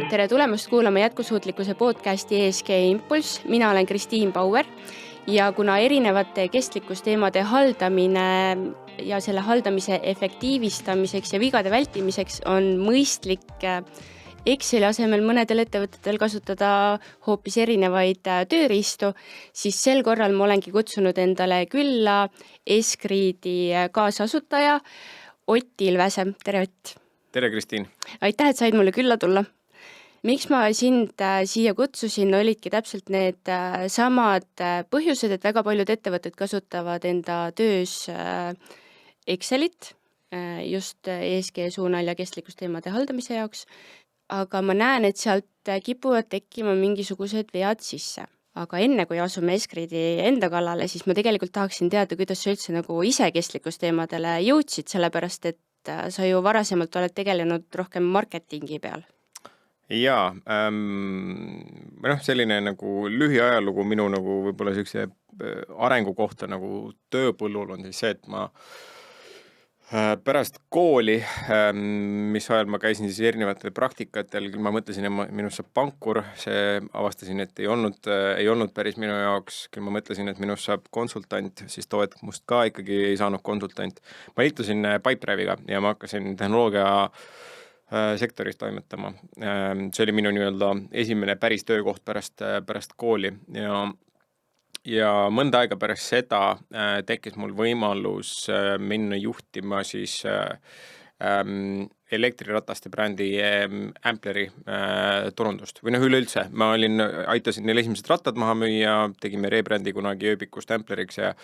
Tere tulemast kuulama jätkusuutlikkuse podcasti ESG Impulss. Mina olen Kristiin Bauer ja kuna erinevate kestlikkusteemade haldamine ja selle haldamise efektiivistamiseks ja vigade vältimiseks on mõistlik Exceli asemel mõnedel ettevõtetel kasutada hoopis erinevaid tööriistu, siis sel korral ma olengi kutsunud endale külla Escriidi kaasasutaja Ott Ilvese. Tere, Ott! Tere, Kristiin! Aitäh, et said mulle külla tulla. Miks ma sind siia kutsusin, olidki täpselt need samad põhjused, et väga paljud ettevõtted kasutavad enda töös Excelit just ESG suunal ja kestlikkusteemade haldamise jaoks, aga ma näen, et sealt kipuvad tekkima mingisugused vead sisse. Aga enne, kui asume Escriidi enda kallale, siis ma tegelikult tahaksin teada, kuidas sa üldse nagu ise kestlikkusteemadele jõudsid, sellepärast et sa ju varasemalt oled tegelenud rohkem marketingi peal. Jaa, selline nagu lühiajalugu minu nagu võib-olla sellise arengu kohta nagu tööpõllul on siis see, et ma pärast kooli, mis ajal ma käisin siis erinevatel praktikatel, ma mõtlesin, et minust saab pankur, see avastasin, et ei olnud päris minu jaoks, kui ma mõtlesin, et minust saab konsultant, siis too hetk must ka ikkagi ei saanud konsultant. Ma liitusin Pipedrive'iga ja ma hakkasin tehnoloogia sektoris toimetama. See oli minu nii-öelda esimene päris töökoht pärast kooli ja mõnda aega pärast seda tekkis mul võimalus minna juhtima siis elektrirataste brändi Ampleri turundust. Või üleüldse, ma aitasin neil esimesed rattad maha müüa, tegime rebrändi kunagi ööbikust Ampleriks ja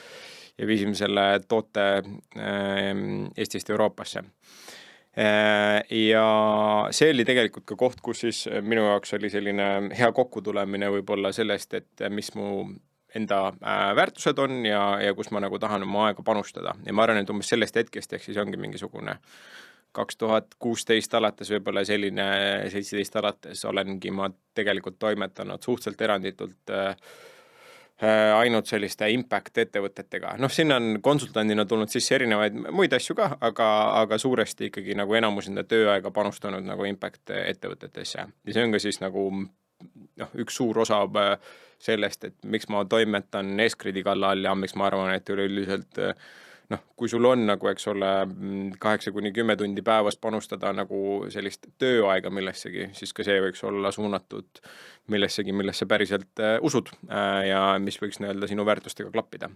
viisime selle toote Eestist Euroopasse. Ja see oli tegelikult ka koht, kus siis minu jaoks oli selline hea kokkutulemine võib-olla sellest, et mis mu enda väärtused on ja kus ma nagu tahan oma aega panustada. Ja ma arvan, et umbes sellest hetkest ehk siis ongi mingisugune 2016 alates võib-olla selline 17 alates olengi ma tegelikult toimetanud suhteliselt eranditult ainult selliste impact ettevõtetega. Sinna on konsultandina tulnud sisse erinevaid muid asju ka, aga suuresti ikkagi nagu enamus enda tööaega panustanud nagu impact ettevõtetesse. Ja see on ka siis nagu üks suur osa sellest, et miks ma toimetan Escriidi kallal ja miks ma arvan, et üleüldiselt kui sul on nagu, eks ole, 8-10 tundi päevas panustada nagu sellist tööaega millessegi, siis ka see võiks olla suunatud millesse päriselt usud ja mis võiks sinu väärtustega klappida.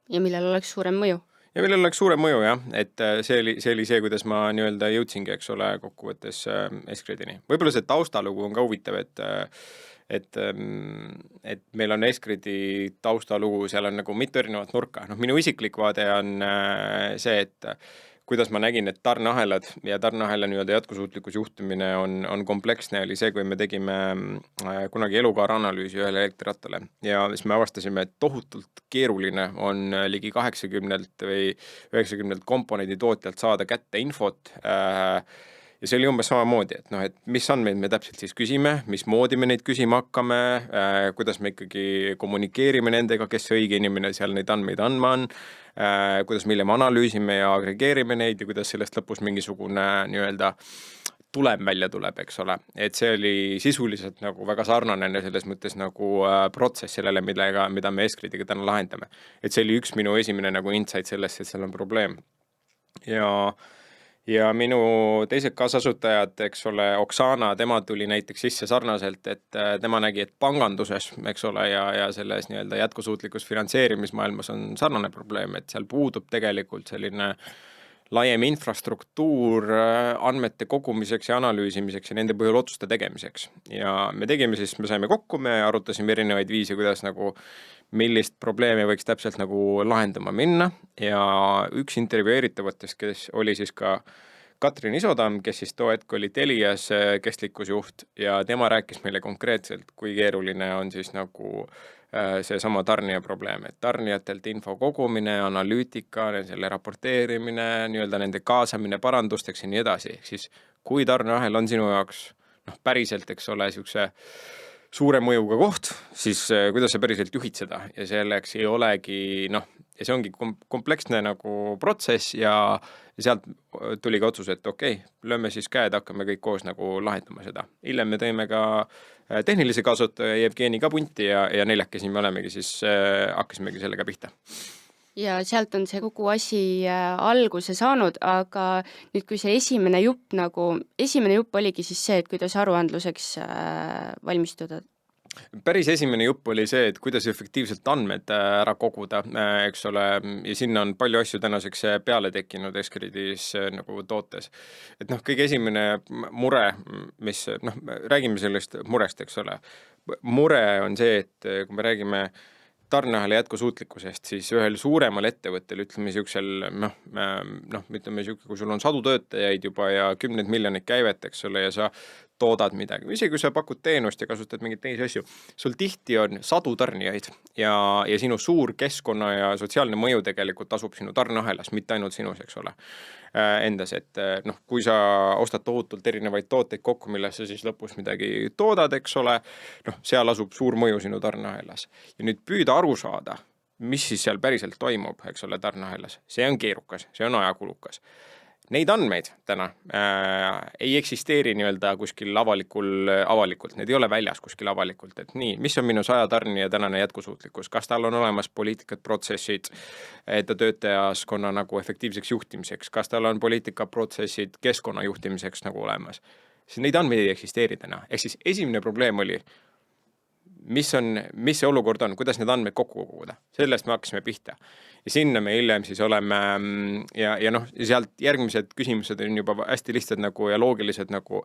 Ja millel oleks suurem mõju? Ja millel oleks suurem mõju, jah. Et see oli see, kuidas ma jõudsingi, eks ole, kokkuvõttes Escriidini. Võib-olla see taustalugu on ka huvitav, et meil on Escriidi taustalugu, seal on nagu mitu erinevat nurka. Minu isiklik vaade on see, et kuidas ma nägin, et tarneahelad ja tarneahela jätkusuutlikkus juhtimine on kompleksne, oli see, kui me tegime kunagi elukaare analüüsi ühele elektrirattale. Ja siis me avastasime, et tohutult keeruline on ligi 80 või 90 komponendi tootjalt saada kätte infot. Ja see oli umbes samamoodi, et mis andmeid me täpselt siis küsime, mismoodi me neid küsima hakkame, kuidas me ikkagi kommunikeerime nendega, kes see õige inimene seal neid andmeid andma on, kuidas me hiljem analüüsime ja agregeerime neid ja kuidas sellest lõpus mingisugune tulem välja tuleb, eks ole. Et see oli sisuliselt nagu väga sarnane selles mõttes nagu protsess sellele, mida me Escriidiga täna lahendame. Et see oli üks minu esimene nagu insight sellest, et seal on probleem. Ja minu teised kaasasutajad, eks ole, Oksana, tema tuli näiteks sisse sarnaselt, et tema nägi, et panganduses, eks ole, ja selles jätkusuutlikus finantseerimismaailmas on sarnane probleem, et seal puudub tegelikult selline laiem infrastruktuur andmete kogumiseks ja analüüsimiseks ja nende põhjul otsuste tegemiseks. Ja me saime kokku, me arutasime erinevaid viise, kuidas millist probleemi võiks täpselt nagu lahendama minna ja üks intervjueeritavatest, kes oli siis ka Katrin Isodam, kes siis too hetk oli Telias kestlikkusjuht ja tema rääkis meile konkreetselt, kui keeruline on siis nagu see sama tarnija probleem, et tarnijatelt info kogumine, analüütika, selle raporteerimine, nende kaasamine parandusteks ja nii edasi. Siis kui tarneahel on sinu jaoks päriselt, eks ole, suure mõjuga koht, siis kuidas sa päriselt juhid seda ja selleks ei olegi ja see ongi kompleksne nagu protsess ja sealt tuli ka otsus, et okei, lööme siis käed, hakkame kõik koos nagu lahendama seda. Hiljem me tõime ka tehnilise kasutaja Jevgeni ka punti ja neljakesi me olemegi siis, hakkasimegi sellega pihta. Ja sealt on see kogu asi alguse saanud, aga nüüd, kui see esimene jupp oligi siis see, et kuidas aruandluseks valmistuda. Päris esimene jupp oli see, et kuidas efektiivselt andmed ära koguda, eks ole, ja sinna on palju asju tänaseks peale tekkinud Escredis nagu tootes. Et noh, kõige esimene mure, mis, noh, räägime sellest murest, eks ole. Mure on see, et kui me räägime tarneahela jätkusuutlikkusest, siis ühel suuremal ettevõttel, ütleme siuksel, ütleme siuke, kui sul on 100 töötajaid juba ja 10 miljonit käivet, eks ole, ja sa toodad midagi. Või isegi kui sa pakud teenust ja kasutad mingeid teisi asju, sul tihti on 100 tarnijaid ja sinu suur keskkonna ja sotsiaalne mõju tegelikult asub sinu tarneahelas, mitte ainult sinus, eks ole, endas. Et noh, kui sa ostad tohutult erinevaid tooteid kokku, millesse siis lõpus midagi toodad, eks ole, noh, seal asub suur mõju sinu tarneahelas. Ja nüüd püüda aru saada, mis siis seal päriselt toimub, eks ole, tarneahelas. See on keerukas, see on ajakulukas. Neid andmeid täna ei eksisteeri nii-öelda kuskil avalikult, need ei ole väljas kuskil avalikult, et nii, mis on minu 100 tarnija tänane jätkusuutlikkus, kas tal on olemas poliitikad, protsessid, et töötajaskonna nagu efektiivseks juhtimiseks, kas tal on poliitika, protsessid keskkonna juhtimiseks nagu olemas, siis neid andmeid ei eksisteeri täna. Ehk siis esimene probleem oli, mis see olukord on, kuidas need andmeid kokku koguda. Sellest me hakkasime pihta. Ja sinna me hiljem siis oleme ja noh, sealt järgmised küsimused on juba hästi lihtsad nagu ja loogilised nagu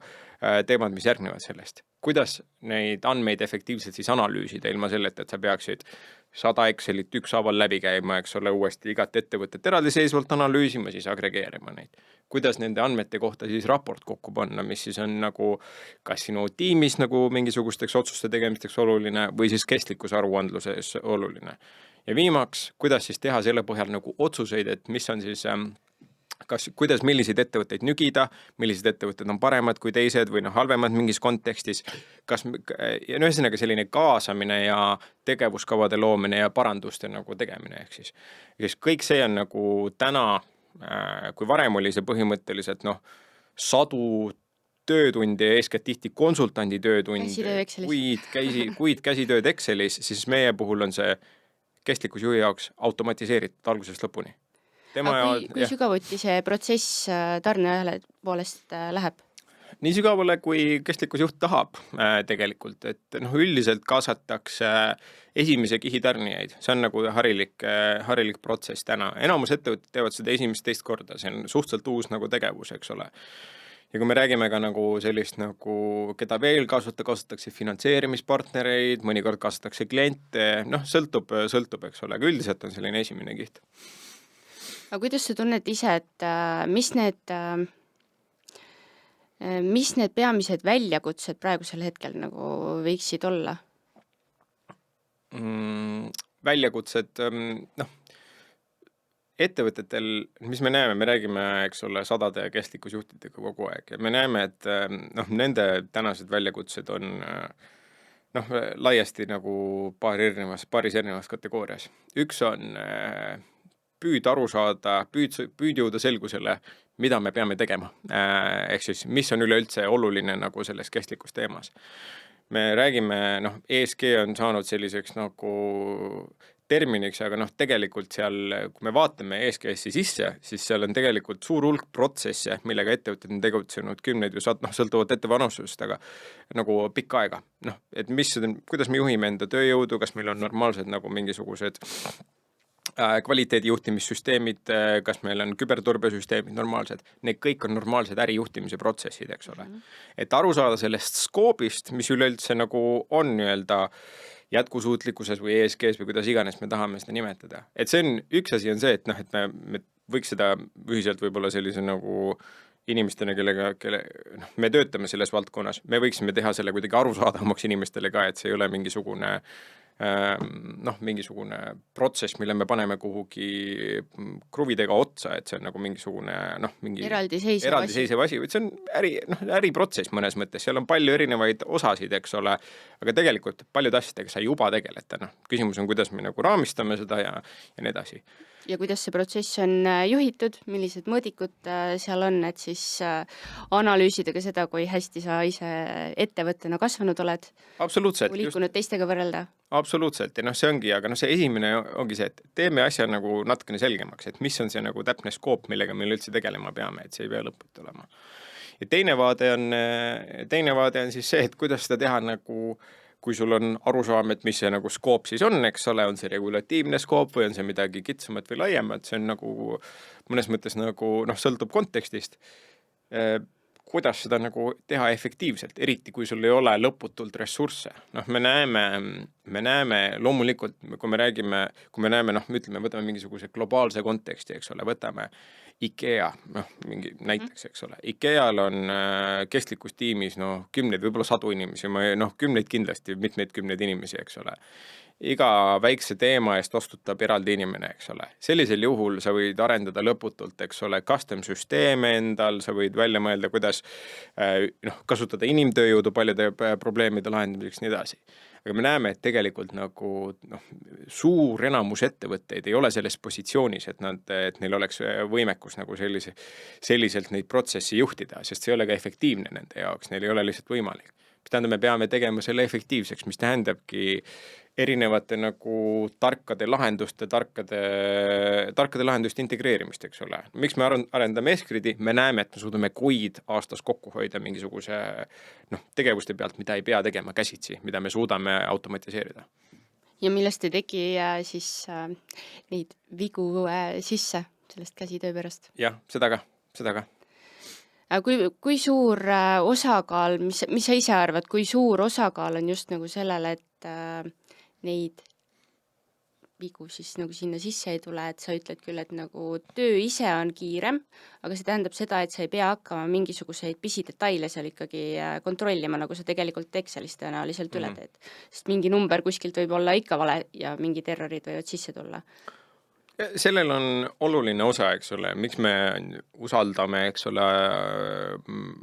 teemad, mis järgnevad sellest. Kuidas neid andmeid efektiivselt siis analüüsida ilma selleta, et sa peaksid 100 Excelit ükshaaval läbi käima, eks ole, uuesti igat ettevõtet eraldiseisvalt analüüsima, siis agregeerima neid. Kuidas nende andmete kohta siis raport kokku panna, mis siis on nagu kas sinu tiimis nagu mingisugusteks otsuste tegemisteks oluline või siis kestlikkusaruandluses oluline. Ja viimaks, kuidas siis teha selle põhjal nagu otsuseid, et mis on siis kuidas milliseid ettevõtteid nügida, millised ettevõtted on paremad kui teised või halvemad mingis kontekstis, ja ühesõnaga selline kaasamine ja tegevuskavade loomine ja paranduste nagu tegemine, ehk siis kõik see on nagu täna, kui varem oli see põhimõtteliselt 100 töötundi ja eeskätt tihti konsultandi töötundi, kuid käsitööd Excelis, siis meie puhul on see kestlikkusjuhi jaoks automatiseeritud algusest lõpuni. Kui sügavuti see protsess tarneahela poolest läheb? Nii sügavale, kui kestlikkusjuht tahab tegelikult, et üldiselt kaasatakse esimese kihi tarnijaid. See on nagu harilik protsess täna. Enamus ettevõtted teevad seda esimest teist korda, see on suhteliselt uus nagu tegevus, eks ole. Ja kui me räägime ka nagu sellist nagu, keda veel kasutatakse finantseerimispartnereid, mõnikord kasutatakse kliente, sõltub, eks ole, aga üldiselt on selline esimene kiht. Aga kuidas sa tunned ise, et mis need peamised väljakutsed praegusel hetkel nagu võiksid olla? Väljakutsed, ettevõtetel, mis me näeme, me räägime, eks ole, 100 kestlikkusjuhtidega kogu aeg ja me näeme, et nende tänased väljakutsed on laiasti nagu paaris erinevas kategoorias. Üks on püüd aru saada, püüd jõuda selgusele, mida me peame tegema. Ehk siis, mis on üleüldse oluline nagu selles kestlikkusteemas. Me räägime, ESG on saanud selliseks nagu terminiks, aga tegelikult seal, kui me vaatame ESG-ssi sisse, siis seal on tegelikult suur hulk protsesse, millega ettevõtted on tegutsenud 10 või 100, sõltuvad ettevanusust, aga nagu pikka aega. Et kuidas me juhime enda tööjõudu, kas meil on normaalsed nagu mingisugused kvaliteedijuhtimissüsteemid, kas meil on küberturbesüsteemid normaalsed, need kõik on normaalsed ärijuhtimise protsessid, eks ole. Et aru saada sellest skoobist, mis üleüldse nagu on nii-öelda jätkusuutlikkuses või ESG-s või kuidas iganes me tahame seda nimetada. Et see on, üks asi on see, et me võiks seda ühiselt võib-olla sellise nagu inimestena, kellega me töötame selles valdkonnas, me võiksime teha selle kuidagi arusaadavamaks inimestele ka, et see ei ole mingisugune noh, mingisugune protsess, mille me paneme kuhugi kruvidega otsa, et see on nagu mingisugune noh, mingi eraldiseisev asi, vaid see on äriprotsess mõnes mõttes, seal on palju erinevaid osasid, eks ole, aga tegelikult paljude asjadega sa juba tegeled, noh. Küsimus on, kuidas me nagu raamistame seda ja nii edasi. Ja kuidas see protsess on juhitud, millised mõõdikud seal on, et siis analüüsida ka seda, kui hästi sa ise ettevõttena kasvanud oled, Absoluutselt, kui liikunud teistega võrrelda. Absoluutselt, ja noh, see ongi, aga noh, see esimene ongi see, et teeme asja nagu natukene selgemaks, et mis on see nagu täpne skoop, millega meil üldse tegelema peame, et see ei pea lõputu olema. Ja teine vaade on siis see, et kuidas seda teha nagu, kui sul on arusaam, et mis see nagu skoop siis on, eks ole, on see regulatiivne skoop või on see midagi kitsamat või laiemat, see on nagu mõnes mõttes nagu, noh, sõltub kontekstist. Kuidas seda nagu teha efektiivselt, eriti kui sul ei ole lõputult ressursse. Noh, me näeme loomulikult, kui me näeme, noh, ütleme, võtame mingisuguse globaalse konteksti, eks ole, võtame IKEA, noh, mingi näiteks, eks ole. IKEA-l on kestlikkustiimis, noh, kümneid, võib-olla 100 inimesi, noh, kümneid kindlasti, mitmeid kümneid inimesi, eks ole. Iga väikse teema eest vastutab eraldi inimene, eks ole. Sellisel juhul sa võid arendada lõputult, eks ole, custom süsteeme endal, sa võid välja mõelda, kuidas noh, kasutada inimtööjõudu paljude probleemide lahendamiseks nii edasi. Aga me näeme, et tegelikult nagu noh, suur enamus ettevõtteid ei ole selles positsioonis, et neil oleks võimekus nagu selliselt neid protsessi juhtida, sest see ei ole ka efektiivne nende jaoks, neil ei ole lihtsalt võimalik. Mis tähendab, me peame tegema selle efektiivseks, mis tähendabki erinevate nagu tarkade lahenduste integreerimist, eks ole. Miks me arendame Eskridi? Me näeme, et me suudame kuid aastas kokku hoida mingisuguse noh, tegevuste pealt, mida ei pea tegema käsitsi, mida me suudame automatiseerida. Ja millest ei tegi siis neid vigu sisse sellest käsitöö pärast? Jah, seda ka. Kui suur osakaal, mis sa ise arvad, kui suur osakaal on just nagu sellele, et neid vigu siis nagu sinna sisse ei tule, et sa ütled küll, et nagu töö ise on kiirem, aga see tähendab seda, et sa ei pea hakkama mingisuguseid pisidetaile seal ikkagi kontrollima, nagu sa tegelikult Excelis tõenäoliselt üle teed. Sest mingi number kuskilt võib olla ikka vale ja mingid errorid võivad sisse tulla. Sellel on oluline osa, eks ole, miks me usaldame, eks ole,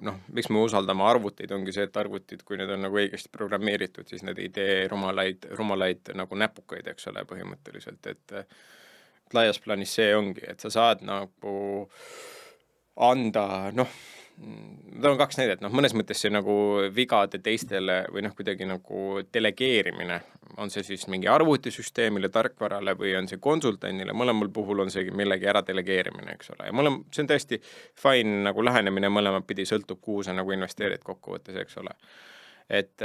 noh, miks me usaldame arvuteid, ongi see, et arvutid, kui need on nagu õigesti programmeeritud, siis need ei tee rumalaid nagu näpukaid, eks ole, põhimõtteliselt, et laias plaanis see ongi, et sa saad nagu anda, noh, tal on 2 näidet, noh, mõnes mõttes see nagu vigade teistele või noh, kuidagi nagu delegeerimine, on see siis mingi arvutisüsteemile, tarkvarale või on see konsultandile, mõlemal puhul on see millegi ära delegeerimine, eks ole, ja see on tõesti fine nagu lähenemine mõlemad pidi, sõltub, kuhu sa nagu investeerid kokkuvõttes, eks ole. Et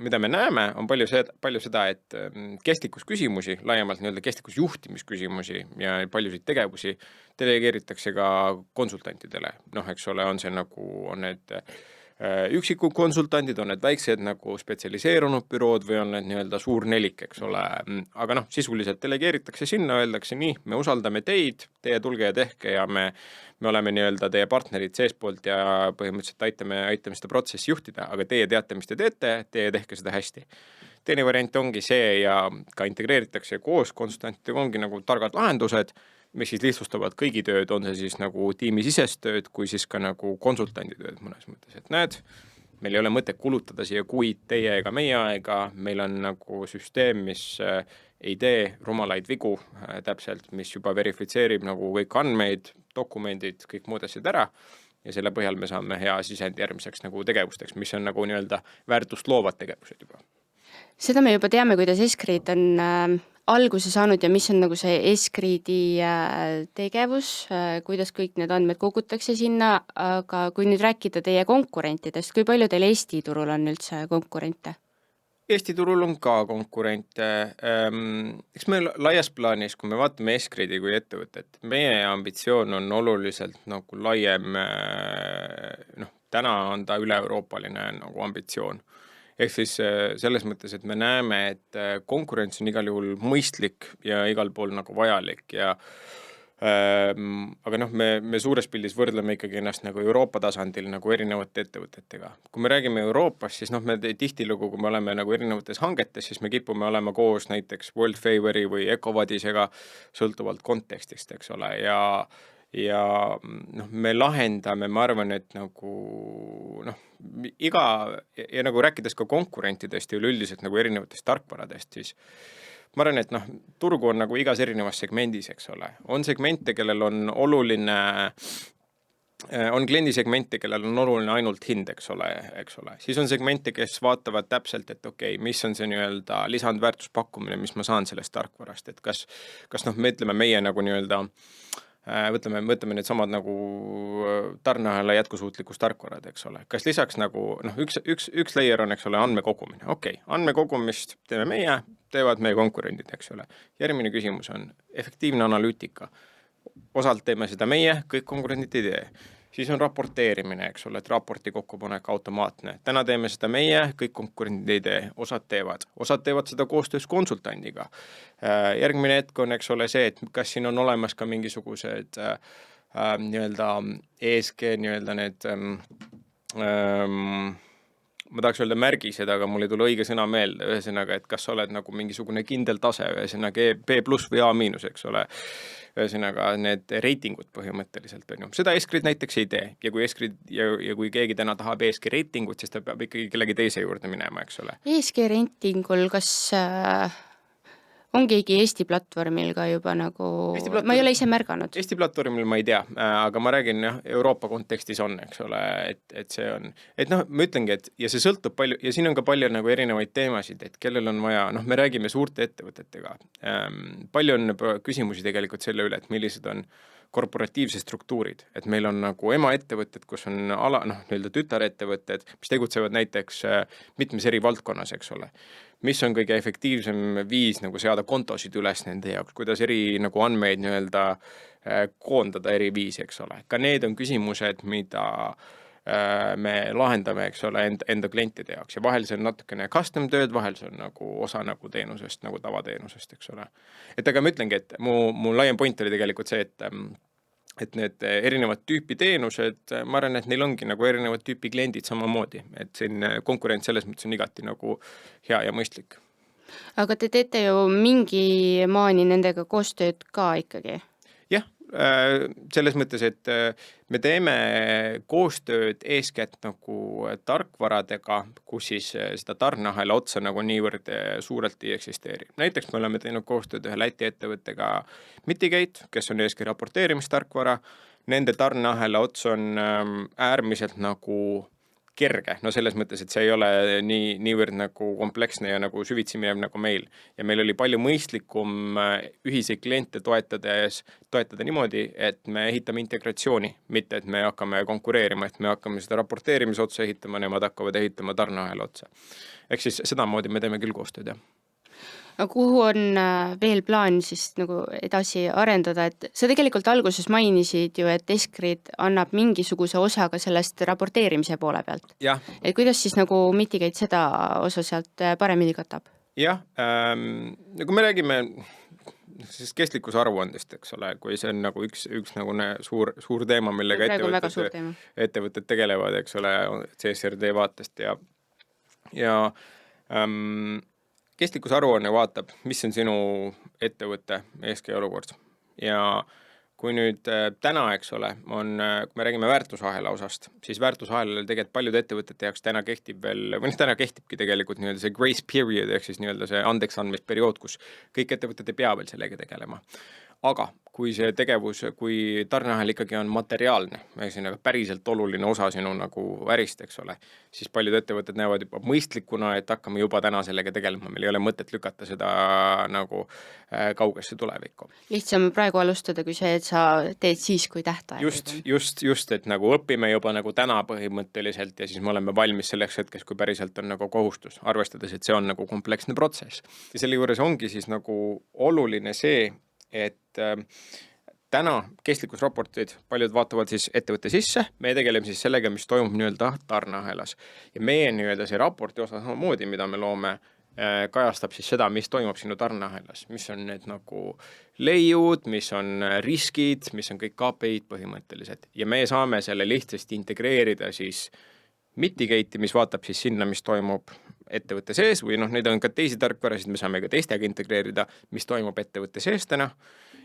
mida me näeme, on palju seda, et kestlikkusküsimusi, laiemalt nii-öelda kestlikkusjuhtimisküsimusi ja paljusid tegevusi delegeeritakse ka konsultantidele. Noh, eks ole, on see nagu, on need üksikud konsultandid, on need väiksed nagu spetsialiseerunud bürood või on need nii-öelda suur nelik, eks ole. Aga noh, sisuliselt delegeeritakse sinna, öeldakse nii, me usaldame teid, teie tulge ja tehke ja me oleme nii-öelda teie partnerid seespoolt ja põhimõtteliselt aitame seda protsessi juhtida, aga teie teate, mis te teete, teie tehke seda hästi. Teine variant ongi see ja ka integreeritakse koos konsultantidega ongi nagu targad lahendused, mis siis lihtsustavad kõigi tööd, on see siis nagu tiimisisest tööd, kui siis ka nagu konsultandi tööd mõnes mõttes, et näed, meil ei ole mõtet kulutada siia kuid teie ega meie aega, meil on nagu süsteem, mis ei tee rumalaid vigu täpselt, mis juba verifitseerib nagu kõik andmeid, dokumendid, kõik muud asjad ära ja selle põhjal me saame hea sisend järgmiseks nagu tegevusteks, mis on nagu nii-öelda väärtust loovad tegevused juba. Seda me juba teame, kuidas Escrid on alguse saanud ja mis on nagu see Escridi tegevus, kuidas kõik need andmed kogutakse sinna, aga kui nüüd rääkida teie konkurentidest, kui palju teil Eesti turul on üldse konkurente? Eesti turul on ka konkurente. Eks me laias plaanis, kui me vaatame Escridi kui ettevõtet, meie ambitsioon on oluliselt nagu laiem, noh, täna on ta üle-euroopaline nagu ambitsioon. Ehk siis selles mõttes, et me näeme, et konkurents on igal juhul mõistlik ja igal pool nagu vajalik ja Aga noh, me suures pildis võrdleme ikkagi ennast nagu Euroopa tasandil nagu erinevate ettevõtetega. Kui me räägime Euroopast, siis noh, me tihtilugu, kui me oleme nagu erinevates hangetes, siis me kipume olema koos näiteks World Favori või Ecovadisega sõltuvalt kontekstist, eks ole, ja noh, me lahendame, ma arvan, et nagu noh, ja nagu rääkides ka konkurentidest ja üleüldiselt nagu erinevatest tarkvaradest, siis ma arvan, et noh, turgu on nagu igas erinevas segmendis, eks ole. On segmente, kellel on oluline, on kliendisegmente, kellel on oluline ainult hind, eks ole. Siis on segmente, kes vaatavad täpselt, et okei, mis on see nii-öelda lisandväärtuspakkumine, mis ma saan sellest tarkvarast, et kas noh, me ütleme meie nagu nii-öelda võtame need samad nagu tarneahela jätkusuutlikkus tarkvarad, eks ole. Kas lisaks nagu, noh, üks layer on, eks ole, andmekogumine. Okei, andmekogumist teeme meie, teevad meie konkurendid, eks ole. Järgmine küsimus on efektiivne analüütika. Osalt teeme seda meie, kõik konkurendid ei tee. Siis on raporteerimine, eks ole, et raporti kokkupanek automaatne. Täna teeme seda meie, kõik konkurendid ei tee, osad teevad seda koostöös konsultandiga. Järgmine hetk on, eks ole, see, et kas siin on olemas ka mingisugused nii-öelda ESG nii-öelda need ma tahaks öelda märgised, aga mul ei tule õige sõna meelde, ühesõnaga, et kas sa oled nagu mingisugune kindel tase, ühesõnaga B+ või A-, eks ole. Ühesõnaga, need reitingud põhimõtteliselt on ju. Seda Eskrid näiteks ei tee ja kui Eskrid ja kui keegi täna tahab ESG reitingut, siis ta peab ikkagi kellegi teise juurde minema, eks ole. ESG reitingul, kas on keegi Eesti platvormil ka juba nagu, ma ei ole ise märganud. Eesti platvormil ma ei tea, aga ma räägin, Euroopa kontekstis on, eks ole, et see on, et noh, ma ütlengi, et ja see sõltub palju, ja siin on ka palju nagu erinevaid teemasid, et kellel on vaja, noh, me räägime suurte ettevõtetega. Palju on küsimusi tegelikult selle üle, et millised on korporatiivsed struktuurid, et meil on nagu emaettevõtted, kus on nii-öelda tütarettevõtted, mis tegutsevad näiteks mitmes eri valdkonnas, eks ole. Mis on kõige efektiivsem viis nagu seada kontosid üles nende jaoks, kuidas eri nagu andmeid nii-öelda koondada eri viisi, eks ole. Ka need on küsimused, mida me lahendame, eks ole, enda klientide jaoks ja vahel see on natukene custom tööd, vahel see on nagu osa nagu teenusest, nagu tavateenusest, eks ole. Et aga ma ütlengi, et mu laiem point oli tegelikult see, et need erinevad tüüpi teenused, ma arvan, et neil ongi nagu erinevad tüüpi kliendid samamoodi, et siin konkurents selles mõttes on igati nagu hea ja mõistlik. Aga te teete ju mingi maani nendega koostööd ka ikkagi? Jah, selles mõttes, et me teeme koostööd eeskätt nagu tarkvaradega, kus siis seda tarneahela otsa nagu niivõrd suurelt ei eksisteeri. Näiteks me oleme teinud koostööd ühe Läti ettevõttega Mitigate, kes on eeskätt raporteerimistarkvara. Nende tarneahela ots on äärmiselt nagu kerge, no selles mõttes, et see ei ole niivõrd nagu kompleksne ja nagu süvitsi minev nagu meil. Ja meil oli palju mõistlikum ühiseid kliente toetada niimoodi, et me ehitame integratsiooni, mitte et me hakkame konkureerima, et me hakkame seda raporteerimise otsa ehitama, nemad hakkavad ehitama tarneahela otsa. Ehk siis sedamoodi me teeme küll koostööd, jah. Aga kuhu on veel plaan siis nagu edasi arendada, et sa tegelikult alguses mainisid ju, et Eskrid annab mingisuguse osa ka sellest raporteerimise poole pealt. Jah. Et kuidas siis nagu Mitigate seda osa sealt paremini katab? Jah, kui me räägime siis kestlikkuse aruandest, eks ole, kui see on nagu üks nagu suur teema, millega ettevõtted tegelevad, eks ole, CSRD vaatest ja kestlikkuse aruanne vaatab, mis on sinu ettevõtte ESG olukord ja kui nüüd täna, eks ole, kui me räägime väärtusahela osast, siis väärtusahelale tegelikult paljude ettevõtete jaoks täna kehtib veel, või täna kehtibki tegelikult nii-öelda see grace period, ehk siis nii-öelda see andeksandmisperiood, kus kõik ettevõtted ei pea veel sellega tegelema. Aga kui see tegevus, kui tarneahel ikkagi on materiaalne, päriselt oluline osa sinu nagu ärist, eks ole, siis paljud ettevõtted näevad juba mõistlikuna, et hakkame juba täna sellega tegelema, meil ei ole mõtet lükata seda nagu kaugesse tulevikku. Lihtsam praegu alustada kui see, et sa teed siis, kui tähtaeg. Just, et nagu õpime juba nagu täna põhimõtteliselt ja siis me oleme valmis selleks hetkes, kui päriselt on nagu kohustus, arvestades, et see on nagu kompleksne protsess. Ja selle juures ongi siis nagu oluline see, et täna kestlikkusraportid, paljud vaatavad siis ettevõtte sisse, me tegeleme siis sellega, mis toimub nii-öelda tarneahelas. Ja meie nii-öelda see raporti osa samamoodi, mida me loome, kajastab siis seda, mis toimub sinu tarneahelas, mis on need nagu leiud, mis on riskid, mis on kõik KPI-d põhimõtteliselt ja me saame selle lihtsasti integreerida siis mitigate'i, mis vaatab siis sinna, mis toimub ettevõtte sees või neid on ka teisi tarkvarasid, me saame ka teistega integreerida, mis toimub ettevõtte sees täna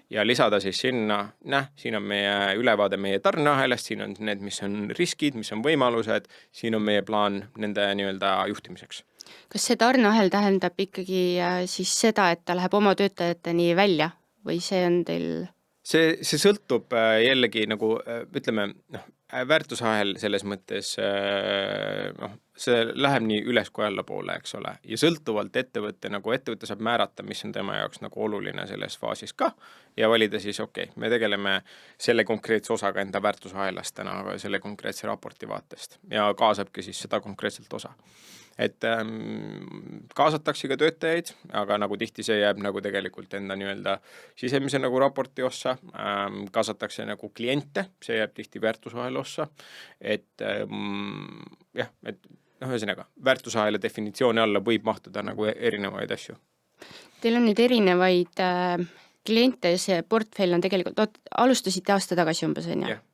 ja lisada siis sinna, siin on meie ülevaade meie tarneahelast, siin on need, mis on riskid, mis on võimalused, siin on meie plaan nende nii-öelda juhtimiseks. Kas see tarneahel tähendab ikkagi siis seda, et ta läheb oma töötajateni välja või see on teil? See sõltub jällegi nagu ütleme, väärtusahel selles mõttes, see läheb nii üles kui allapoole, eks ole, ja sõltuvalt ettevõtte saab määrata, mis on tema jaoks nagu oluline selles faasis ka ja valida siis, me tegeleme selle konkreetse osaga enda väärtusahelast täna selle konkreetse raporti vaatest ja kaasabki siis seda konkreetselt osa. Et kaasatakse ka töötajaid, aga nagu tihti see jääb nagu tegelikult enda nii-öelda sisemise nagu raporti ossa, kaasatakse nagu kliente, see jääb tihti väärtusahela ossa, et ühesõnaga, väärtusahela definitsiooni alla võib mahtuda nagu erinevaid asju. Teil on nüüd erinevaid kliente ja see portfell on tegelikult, alustasite aasta tagasi umbes, on ju? Yeah.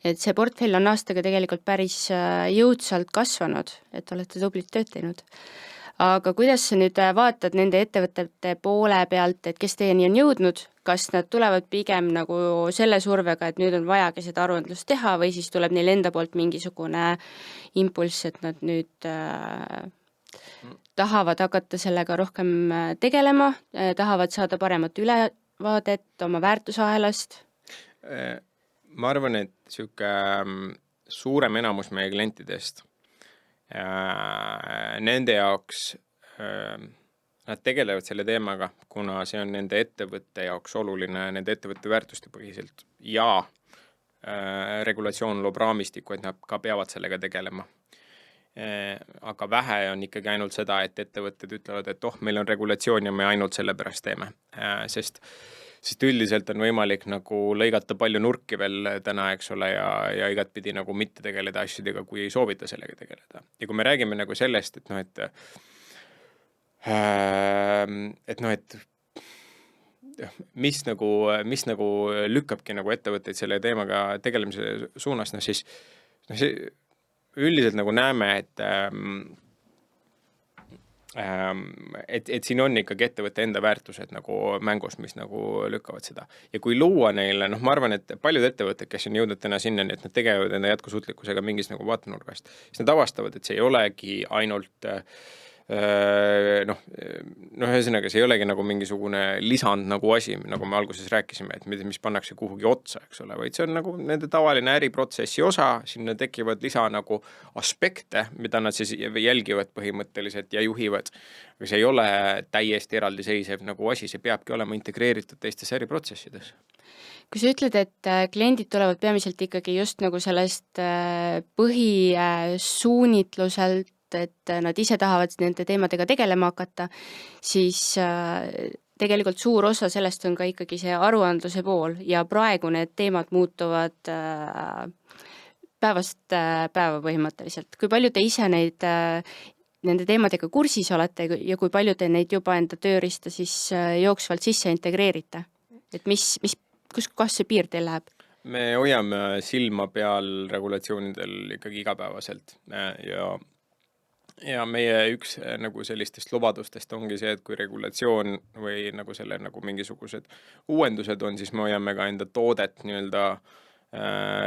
Et see portfell on aastaga tegelikult päris jõudsalt kasvanud, et olete tublit tööd teinud. Aga kuidas sa nüüd vaatad nende ettevõtete poole pealt, et kes teieni on jõudnud, kas nad tulevad pigem nagu selle survega, et nüüd on vajagi seda aruandlust teha või siis tuleb neil enda poolt mingisugune impulss, et nad nüüd tahavad hakata sellega rohkem tegelema, tahavad saada paremat ülevaadet oma väärtusahelast? Ma arvan, et siuke suurem enamus meie klientidest, nende jaoks, nad tegelevad selle teemaga, kuna see on nende ettevõtte jaoks oluline, nende ettevõtte väärtuste põhiselt ja regulatsioon loob raamistiku, et nad ka peavad sellega tegelema. Aga vähe on ikkagi ainult seda, et ettevõtted ütlevad, et meil on regulatsioon ja me ainult selle pärast teeme, sest üldiselt on võimalik nagu lõigata palju nurki veel täna, eks ole, ja igatpidi nagu mitte tegeleda asjadega, kui ei soovita sellega tegeleda. Ja kui me räägime nagu sellest, et mis nagu lükkabki nagu ettevõtteid selle teemaga tegelemise suunas, siis üldiselt nagu näeme, et siin on ikkagi ettevõtte enda väärtused nagu mängus, mis nagu lükkavad seda. Ja kui luua neile, ma arvan, et paljud ettevõtted, kes on jõudnud täna sinna, et nad tegelevad enda jätkusuutlikkusega mingis nagu vaatenurgast, siis nad avastavad, et see ei olegi ainult ühesõnaga, see ei olegi nagu mingisugune lisand nagu asi, nagu me alguses rääkisime, et mis pannakse kuhugi otsa, eks ole, vaid see on nagu nende tavaline äriprotsessi osa, sinna tekivad lisa nagu aspekte, mida nad siis jälgivad põhimõtteliselt ja juhivad. Aga see ei ole täiesti eraldiseisev nagu asi, see peabki olema integreeritud teistes äriprotsessides. Kui sa ütled, et kliendid tulevad peamiselt ikkagi just nagu sellest põhisuunitluselt, et nad ise tahavad nende teemadega tegelema hakata, siis tegelikult suur osa sellest on ka ikkagi see aruandluse pool ja praegu need teemad muutuvad päevast päeva põhimõtteliselt. Kui palju te ise nende teemadega kursis olete ja kui palju te neid juba enda tööriista siis jooksvalt sisse integreerite? Et kus see piir teil läheb? Me hoiame silma peal regulatsioonidel ikkagi igapäevaselt ja meie üks nagu sellistest lubadustest ongi see, et kui regulatsioon või nagu selle nagu mingisugused uuendused on, siis me hoiame ka enda toodet nii-öelda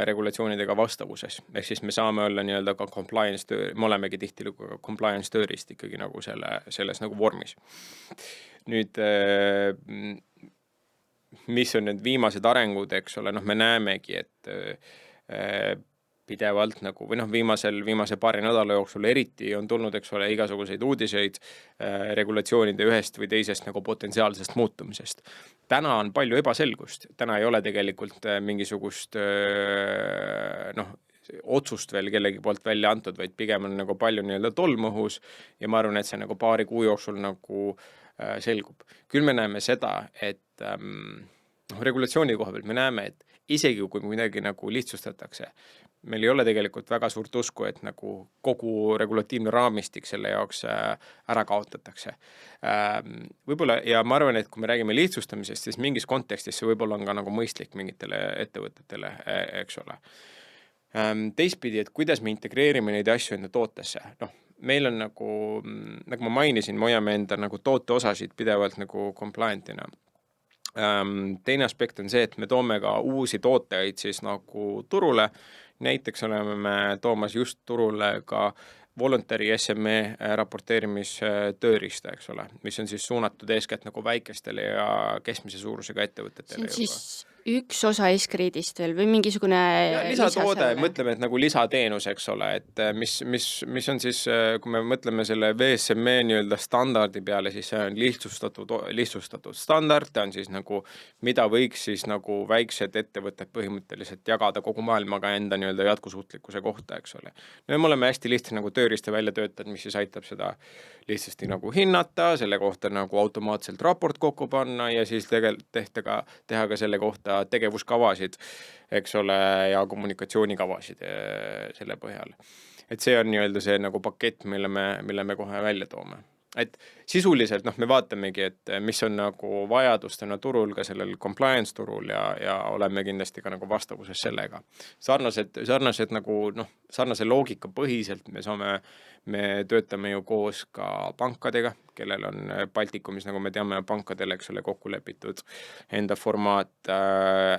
regulatsioonidega vastavuses. Ehk siis me saame olla nii-öelda ka compliance töö, me olemegi tihtilugu ka compliance tööriist ikkagi nagu selles nagu vormis. Nüüd, mis on need viimased arengud, eks ole, me näemegi, et pidevalt nagu, või viimase paari nädala jooksul eriti on tulnud, eks ole, igasuguseid uudiseid regulatsioonide ühest või teisest nagu potentsiaalsest muutumisest. Täna on palju ebaselgust, täna ei ole tegelikult mingisugust otsust veel kellegi poolt välja antud, vaid pigem on nagu palju nii-öelda tolmõhus ja ma arvan, et see nagu paari kuu jooksul nagu selgub. Küll me näeme seda, et regulatsiooni koha peal me näeme, et isegi kui midagi nagu lihtsustatakse, meil ei ole tegelikult väga suurt usku, et nagu kogu regulatiivne raamistik selle jaoks ära kaotatakse. Võib-olla, ja ma arvan, et kui me räägime lihtsustamisest, siis mingis kontekstis see võib-olla on ka nagu mõistlik mingitele ettevõtetele, eks ole. Teistpidi, et kuidas me integreerime neid asju enda tootesse, noh, meil on nagu ma mainisin, me hoiame enda nagu tooteosasid pidevalt nagu compliant'ina. Teine aspekt on see, et me toome ka uusi tooteid siis nagu turule. Näiteks oleme me toomas just turule ka voluntary SME raporteerimistööriista, eks ole, mis on siis suunatud eeskätt nagu väikestele ja keskmise suurusega ettevõtetele. See on siis üks osa Eskridist veel või mingisugune lisatoode, mõtleme, et nagu lisateenus, eks ole, et mis on siis, kui me mõtleme selle VSME nii-öelda standardi peale, siis see on lihtsustatud standard, ta on siis nagu, mida võiks siis nagu väiksed ettevõtted põhimõtteliselt jagada kogu maailmaga enda nii-öelda jätkusuutlikkuse kohta, eks ole. No me oleme hästi lihtsalt nagu tööriista välja töötanud, mis siis aitab seda lihtsasti nagu hinnata, selle kohta nagu automaatselt raport kokku panna ja siis teha ka selle kohta tegevuskavasid, eks ole, ja kommunikatsioonikavasid selle põhjal. Et see on nii-öelda see nagu pakett, mille me kohe välja toome. Et sisuliselt me vaatamegi, et mis on nagu vajadustena turul ka sellel compliance turul ja oleme kindlasti ka nagu vastavuses sellega. Sarnased nagu sarnase loogika põhiselt me töötame ju koos ka pankadega, kellel on Baltikumis, nagu me teame, pankadel, eks ole, kokku lepitud enda formaat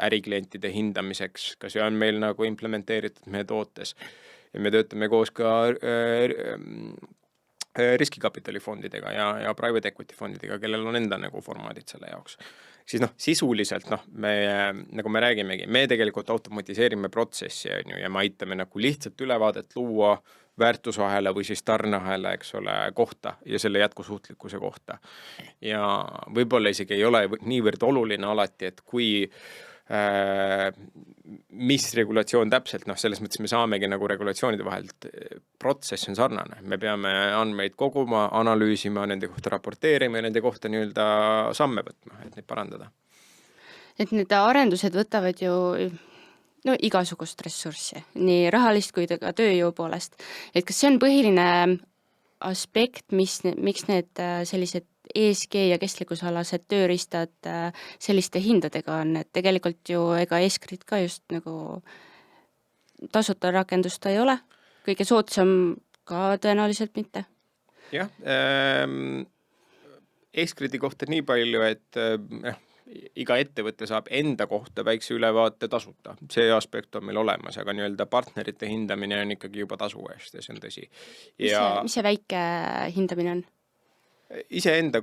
äriklientide hindamiseks, ka see on meil nagu implementeeritud meie tootes ja me töötame koos ka riskikapitalifondidega ja private equity fondidega, kellel on enda nagu formaadid selle jaoks. Siis sisuliselt nagu me räägimegi, me tegelikult automatiseerime protsessi ja me aitame nagu lihtsalt ülevaadet luua väärtusahela või siis tarneahela, eks ole, kohta ja selle jätkusuutlikkuse kohta. Ja võib-olla isegi ei ole niivõrd oluline alati, et kui mis regulatsioon täpselt, selles mõttes me saamegi nagu regulatsioonide vahelt, protsess on sarnane. Me peame andmeid koguma, analüüsima, nende kohta raporteerima ja nende kohta nii-öelda samme võtma, et neid parandada. Et need arendused võtavad ju igasugust ressurssi, nii rahalist kui ka tööjõu poolest. Et kas see on põhiline aspekt, miks need sellised ESG ja kestlikkusalased tööriistad selliste hindadega on, et tegelikult ju ega Eskrid ka just nagu tasuta rakendust ei ole, kõige soodsam ka tõenäoliselt mitte. Jah, Eskridi kohta nii palju, et iga ettevõte saab enda kohta väikse ülevaate tasuta. See aspekt on meil olemas, aga nii-öelda partnerite hindamine on ikkagi juba tasu eest ja see on tõsi. Mis see väike hindamine on? Iseenda,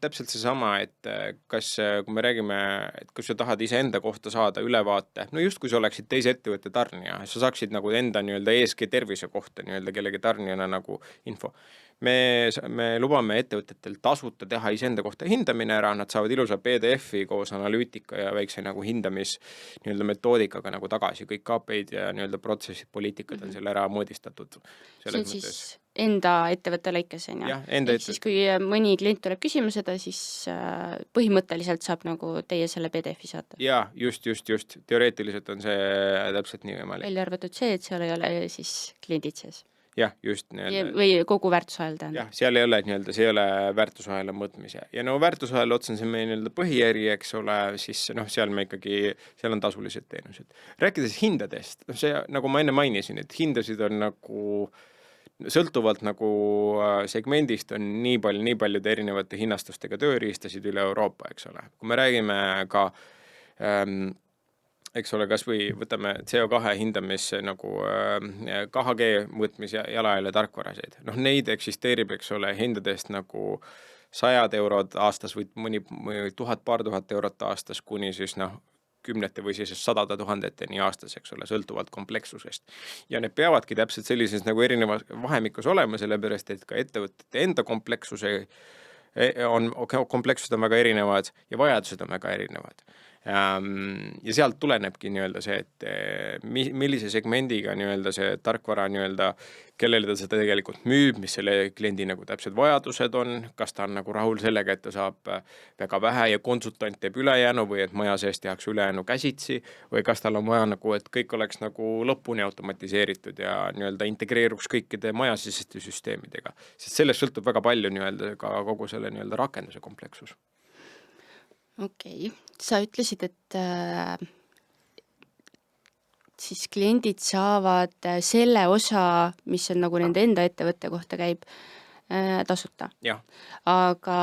täpselt see sama, et kui me räägime, et kui sa tahad iseenda kohta saada ülevaate, just kui sa oleksid teise ettevõtte tarnija, sa saaksid nagu enda nii-öelda ESG tervise kohta nii-öelda kellegi tarnijana nagu info. Me lubame ettevõtetel tasuta teha iseenda kohta hindamine ära, nad saavad ilusa PDF-i koos analüütika ja väikse nagu hindamis nii-öelda metoodikaga nagu tagasi, kõik KPI-d ja nii-öelda protsessid, poliitikad on selle ära moodistatud. See on siis enda ettevõtte lõikes, on ju? Siis kui mõni klient tuleb küsima seda, siis põhimõtteliselt saab nagu teie selle PDF-i saata? Jaa, just. Teoreetiliselt on see täpselt nii võimalik. Välja arvatud see, et seal ei ole siis kliendid sees? Jah, just. Või kogu väärtusahel tähendab? Jah, seal ei ole nii-öelda, see ei ole väärtusahela mõõtmise. Ja väärtusahel otsa on see meie nii-öelda põhiäri, eks ole, siis seal me ikkagi, seal on tasulised teenused. Rääkides hindadest, see nagu ma enne mainisin, et hindasid on nagu sõltuvalt nagu segmendist on nii paljude erinevate hinnastustega tööriistasid üle Euroopa, eks ole. Kui me räägime ka eks ole, kas või võtame CO2 hindamis nagu KHG mõõtmis ja jalajälje tarkvarasid. Neid eksisteerib, eks ole, hindadest nagu 100 eurod aastas või mõni 1000 eurot aastas kuni siis 10 või siis 100 000 nii aastas, eks ole, sõltuvalt komplekssusest. Ja need peavadki täpselt sellises nagu erinevas vahemikus olema, sellepärast, et ka ettevõtete enda komplekssused on väga erinevad ja vajadused on väga erinevad. Ja sealt tulenebki nii-öelda see, et millise segmendiga nii-öelda see tarkvara nii-öelda, kellele ta seda tegelikult müüb, mis selle kliendi nagu täpsed vajadused on, kas ta on nagu rahul sellega, et ta saab väga vähe ja konsultant teeb ülejäänu või et maja sees tehakse ülejäänu käsitsi või kas tal on vaja nagu, et kõik oleks nagu lõpuni automatiseeritud ja nii-öelda integreeruks kõikide majasiseste süsteemidega. Sest sellest sõltub väga palju nii-öelda ka kogu selle nii-öelda rakenduse komplekssus. Okei. Sa ütlesid, et siis kliendid saavad selle osa, mis on nagu nende enda ettevõtte kohta käib, tasuta. Jah, Aga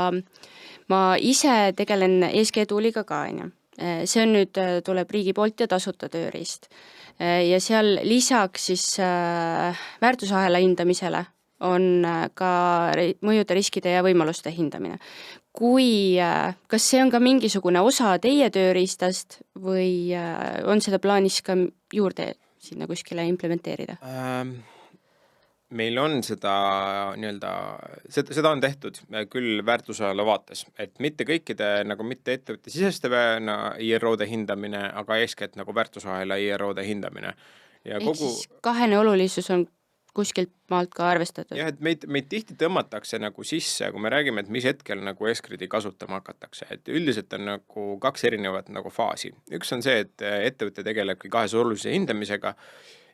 ma ise tegelen ESG tooliga ka, onju. See on nüüd, tuleb riigi poolt ja tasuta tööriist. Ja seal lisaks siis väärtusahela hindamisele on ka mõjude, riskide ja võimaluste hindamine. Kas see on ka mingisugune osa teie tööriistast või on seda plaanis ka juurde sinna kuskile implementeerida? meil on seda nii-öelda, seda on tehtud küll väärtusahela vaates, et mitte kõikide nagu mitte ettevõtte siseste IRO-de hindamine, aga eeskätt nagu väärtusahela IRO-de hindamine. Ja Ehk siis kahene olulisus on kuskilt maalt ka arvestatud. Jah, et meid tihti tõmmatakse nagu sisse, kui me räägime, et mis hetkel nagu Escriti kasutama hakatakse, et üldiselt on nagu 2 erinevat nagu faasi. Üks on see, et ettevõte tegelebki 2 olulise hindamisega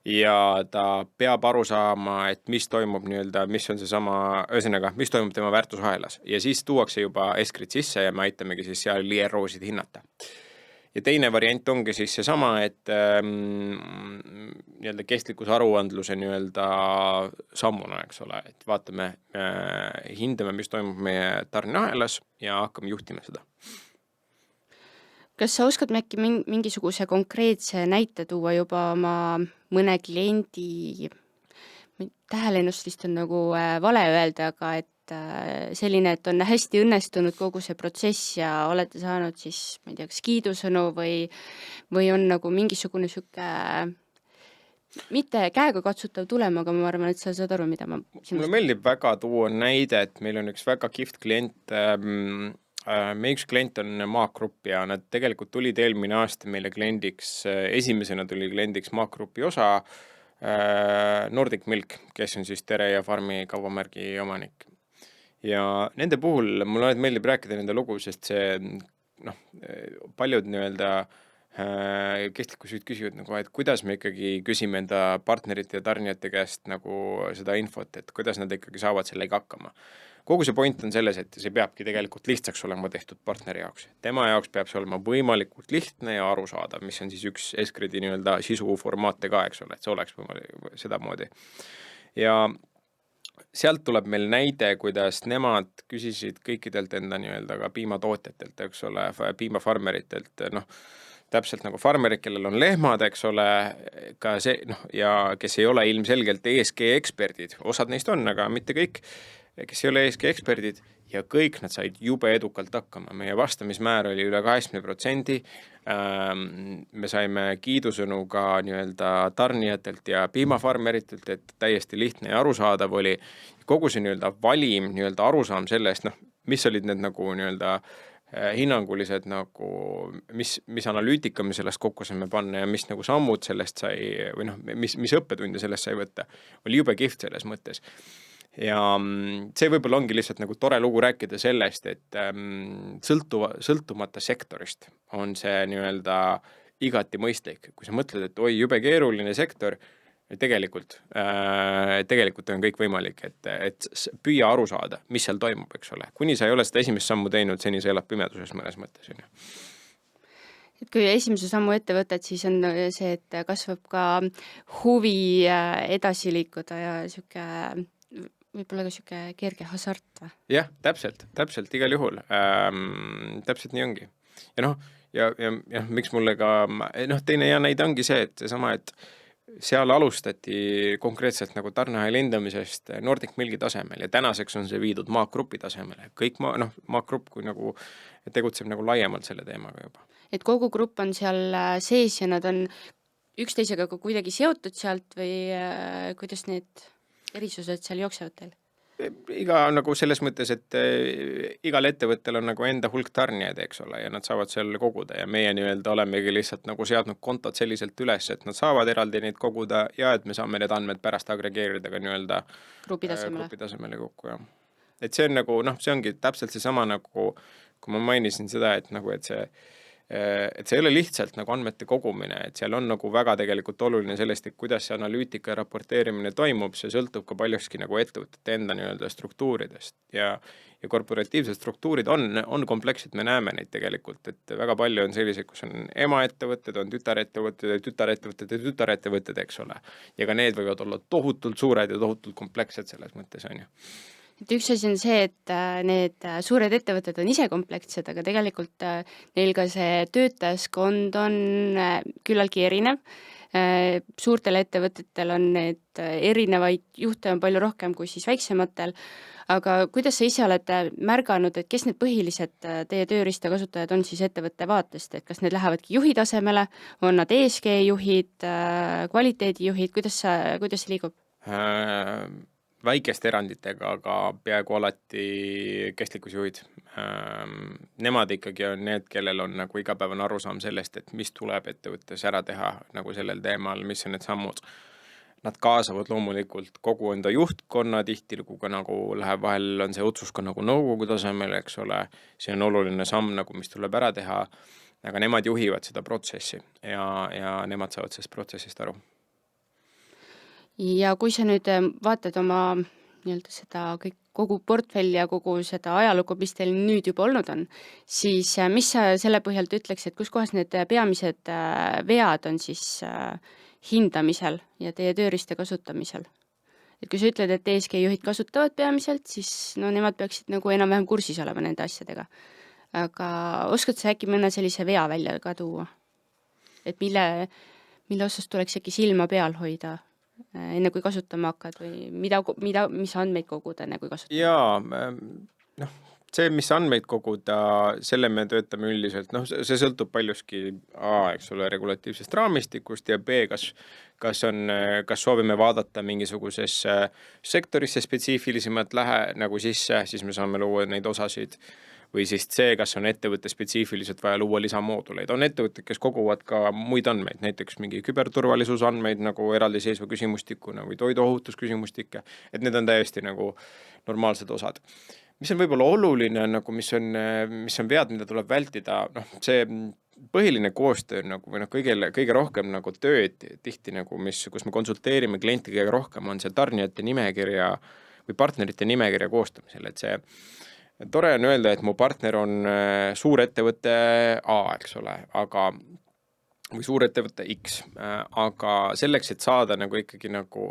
ja ta peab aru saama, et mis toimub nii-öelda, mis on seesama, ühesõnaga, mis toimub tema väärtusahelas ja siis tuuakse juba Escrit sisse ja me aitamegi siis seal IRO-sid hinnata. Ja teine variant ongi siis seesama, et nii-öelda kestlikkusaruandluse nii-öelda sammuna, eks ole, et vaatame, hindame, mis toimub meie tarneahelas ja hakkame juhtima seda. Kas sa oskad äkki mingisuguse konkreetse näite tuua juba oma mõne kliendi, tähelennust vist on nagu vale öelda, aga et selline, et on hästi õnnestunud kogu see protsess ja olete saanud siis, ma ei tea, kas kiidusõnu või on nagu mingisugune süke mitte käega katsutav tulem, aga ma arvan, et sa saad aru, mida ma Mulle meeldib väga tuua näide, et meil on üks väga kihvt klient, meie üks klient on Maak Grupp ja nad tegelikult tulid eelmine aasta meile kliendiks, esimesena tuli kliendiks Maak Grupi osa Nordic Milk, kes on siis Tere ja Farmi kaubamärgi omanik. Ja nende puhul mulle meeldib rääkida nende lugu, sest see, paljud nii-öelda kestlikkusjuhid küsivad nagu, et kuidas me ikkagi küsime enda partnerite ja tarnijate käest nagu seda infot, et kuidas nad ikkagi saavad sellega hakkama. Kogu see point on selles, et see peabki tegelikult lihtsaks olema tehtud partneri jaoks. Tema jaoks peab see olema võimalikult lihtne ja arusaadav, mis on siis üks Escriti nii-öelda sisuformaate ka, eks ole, et see oleks sedamoodi. Ja sealt tuleb meil näide, kuidas nemad küsisid kõikidelt enda nii-öelda ka piimatootjatelt, eks ole, piimafarmeritelt, täpselt nagu farmerid, kellel on lehmad, eks ole, ka see, ja kes ei ole ilmselgelt ESG eksperdid, osad neist on, aga mitte kõik, kes ei ole ESG eksperdid ja kõik nad said jube edukalt hakkama. Meie vastamismäär oli üle 80%, me saime kiidusõnu ka nii-öelda tarnijatelt ja piimafarmeritelt, et täiesti lihtne ja arusaadav oli. Kogu see nii-öelda valim, nii-öelda arusaam sellest, mis olid need nagu nii-öelda hinnangulised nagu, mis analüütika me sellest kokku saime panna ja mis nagu sammud sellest sai või mis õppetunde sellest sai võtta, oli jube kihvt selles mõttes. Ja see võib-olla ongi lihtsalt nagu tore lugu rääkida sellest, et sõltumata sektorist on see nii-öelda igati mõistlik. Kui sa mõtled, et oi, jube keeruline sektor, tegelikult on kõik võimalik, et püüa aru saada, mis seal toimub, eks ole. Kuni sa ei ole seda esimest sammu teinud, seni sa elad pimeduses mõnes mõttes. Et kui esimese sammu ette võtad, siis on see, et kasvab ka huvi edasi liikuda ja võib-olla ka siuke kerge hasart või? Jah, täpselt igal juhul. Täpselt nii ongi. Ja miks mulle ka, teine hea näide ongi see, et seesama, et seal alustati konkreetselt nagu tarneahela hindamisest Nordic Milki tasemel ja tänaseks on see viidud Maak Grupi tasemele. Kõik Maak Grupp kui nagu tegutseb nagu laiemalt selle teemaga juba. Et kogu grupp on seal sees ja nad on üksteisega ka kuidagi seotud sealt või kuidas need erisused seal jooksevad teil? iga nagu selles mõttes, et igal ettevõttel on nagu enda hulk tarnijaid, eks ole, ja nad saavad seal koguda ja meie nii-öelda olemegi lihtsalt nagu seadnud kontod selliselt üles, et nad saavad eraldi neid koguda ja et me saame need andmed pärast agregeerida ka nii-öelda grupi tasemele. grupi tasemele kokku, jah. Et see on nagu, see ongi täpselt seesama nagu, kui ma mainisin seda, et nagu, et see ei ole lihtsalt nagu andmete kogumine, et seal on nagu väga tegelikult oluline sellest, et kuidas see analüütika ja raporteerimine toimub, see sõltub ka paljuski nagu ettevõtete enda nii-öelda struktuuridest ja korporatiivsed struktuurid on komplekssed, me näeme neid tegelikult, et väga palju on selliseid, kus on emaettevõtted, on tütarettevõtted ja tütarettevõtted ja tütarettevõtted, eks ole. Ja ka need võivad olla tohutult suured ja tohutult komplekssed selles mõttes, on ju. Et üks asi on see, et need suured ettevõtted on ise komplektsed, aga tegelikult neil ka see töötajaskond on küllaltki erinev. Suurtel ettevõtetel on need erinevaid juhte on palju rohkem kui siis väiksematel, aga kuidas sa ise oled märganud, et kes need põhilised teie tööriista kasutajad on siis ettevõtte vaatest, et kas need lähevadki juhi tasemele, on nad ESG juhid, kvaliteedijuhid, kuidas see liigub? Väikeste eranditega, aga peaaegu alati kestlikkusjuhid. Nemad ikkagi on need, kellel on nagu igapäevane arusaam sellest, et mis tuleb ettevõttes ära teha nagu sellel teemal, mis on need sammud. Nad kaasavad loomulikult kogu enda juhtkonna tihtilugu ka nagu läheb vahel, on see otsus ka nagu nõukogu tasemel, eks ole. See on oluline samm, nagu, mis tuleb ära teha, aga nemad juhivad seda protsessi ja nemad saavad sellest protsessist aru. Ja kui sa nüüd vaatad oma nii-öelda seda kogu portfelli ja kogu seda ajalugu, mis teil nüüd juba olnud on, siis mis sa selle põhjalt ütleks, et kus kohas need peamised vead on siis hindamisel ja teie tööriista kasutamisel? Et kui sa ütled, et ESG juhid kasutavad peamiselt, siis no nemad peaksid nagu enam-vähem kursis olema nende asjadega. Aga oskad sa äkki mõne sellise vea välja ka tuua? Et mille osas tuleks äkki silma peal hoida enne kui kasutama hakkad või mis andmeid koguda enne kui kasutama? Jaa, see, mis andmeid koguda, selle me töötame üldiselt, see sõltub paljuski eks ole, regulatiivsest raamistikust ja B, kas soovime vaadata mingisuguses sektorisse spetsiifilisemalt nagu sisse, siis me saame luua neid osasid või siis see, kas on ettevõtte spetsiifiliselt vaja luua lisamooduleid. On ettevõtted, kes koguvad ka muid andmeid, näiteks mingi küberturvalisuse andmeid nagu eraldiseisva küsimustikuna või toiduohutusküsimustikke, et need on täiesti nagu normaalsed osad. Mis on võib-olla oluline, nagu mis on vead, mida tuleb vältida, see põhiline koostöö nagu, või kõige rohkem nagu tööd tihti nagu, kus me konsulteerime klienti kõige rohkem, on see tarnijate nimekirja või partnerite nimekirja koostamisel, et see tore on öelda, et mu partner on suur ettevõte A, eks ole, või suur ettevõte X, aga selleks, et saada nagu ikkagi nagu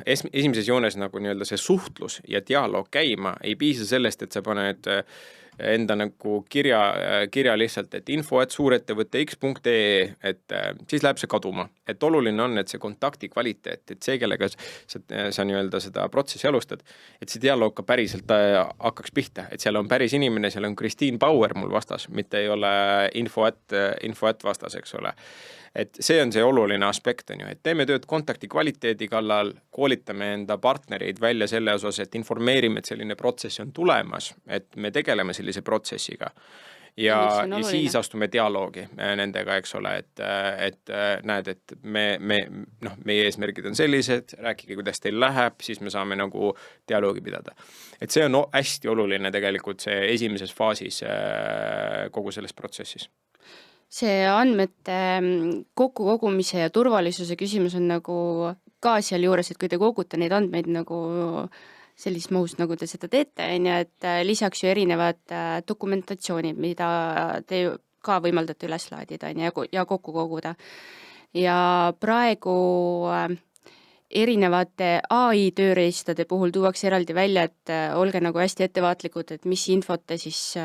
esimeses joones nagu nii-öelda see suhtlus ja dialoog käima, ei piisa sellest, et sa paned enda nagu kirja lihtsalt, et info@suurettevõtte.x.ee, et siis läheb see kaduma. Et oluline on, et see kontakti kvaliteet, et see, kellega sa nii-öelda seda protsessi alustad, et see dialoog ka päriselt hakkaks pihta, et seal on päris inimene, seal on Kristiin Bauer mul vastas, mitte ei ole info@ vastas, eks ole. Et see on see oluline aspekt, on ju, et teeme tööd kontakti kvaliteedi kallal, koolitame enda partnereid välja selle osas, et informeerime, et selline protsess on tulemas, et me tegeleme sellise protsessiga ja siis astume dialoogi nendega, eks ole, et näed, et meie eesmärgid on sellised, rääkige, kuidas teil läheb, siis me saame nagu dialoogi pidada. Et see on hästi oluline tegelikult see esimeses faasis kogu selles protsessis. See andmete kogumise ja turvalisuse küsimus on nagu ka seal juures, et kui te kogute neid andmeid nagu sellises mahus, nagu te seda teete, et lisaks ju erinevad dokumentatsioonid, mida te ka võimaldate üles laadida ja kokku koguda. Ja praegu erinevate AI tööriistade puhul tuuakse eraldi välja, et olge nagu hästi ettevaatlikud, et mis infot te siis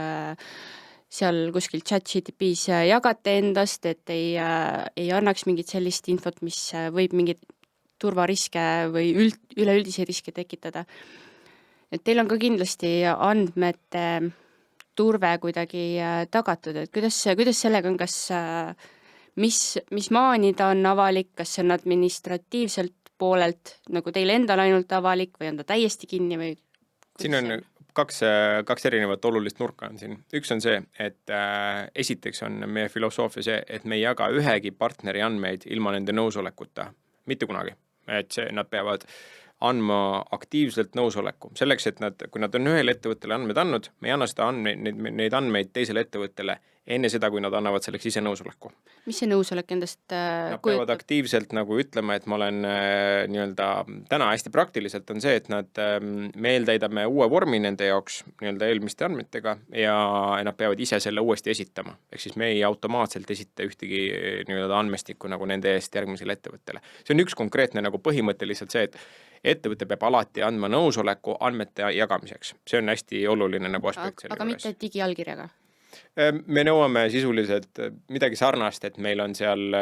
seal kuskil ChatGPT's jagate endast, et ei annaks mingit sellist infot, mis võib mingit turvariske või üleüldisi riske tekitada. Et teil on ka kindlasti andmete turve kuidagi tagatud, et kuidas sellega on, kas mis maani ta on avalik, kas see on administratiivselt poolelt, nagu teil endal ainult avalik või on ta täiesti kinni või siin on kaks erinevat olulist nurka on siin. Üks on see, et esiteks on meie filosoofia see, et me ei jaga ühegi partneri andmeid ilma nende nõusolekuta. Mitte kunagi. Et nad peavad andma aktiivselt nõusoleku. Selleks, et kui nad on ühele ettevõttele andmed andnud, me ei anna seda neid andmeid teisele ettevõttele enne seda, kui nad annavad selleks ise nõusoleku. Mis see nõusolek endast Nad peavad aktiivselt nagu ütlema, et ma olen nii-öelda täna hästi praktiliselt on see, et me eeltäidame uue vormi nende jaoks nii-öelda eelmiste andmetega ja nad peavad ise selle uuesti esitama. Ehk siis me ei automaatselt esita ühtegi nii-öelda andmestikku nagu nende eest järgmisele ettevõttele. See on üks konkreetne nagu põhimõtteliselt see, et ettevõte peab alati andma nõusoleku andmete jagamiseks. See on hästi oluline nagu aspekt selle aga juures. mitte digiallkirjaga? Me nõuame sisuliselt midagi sarnast, et meil on seal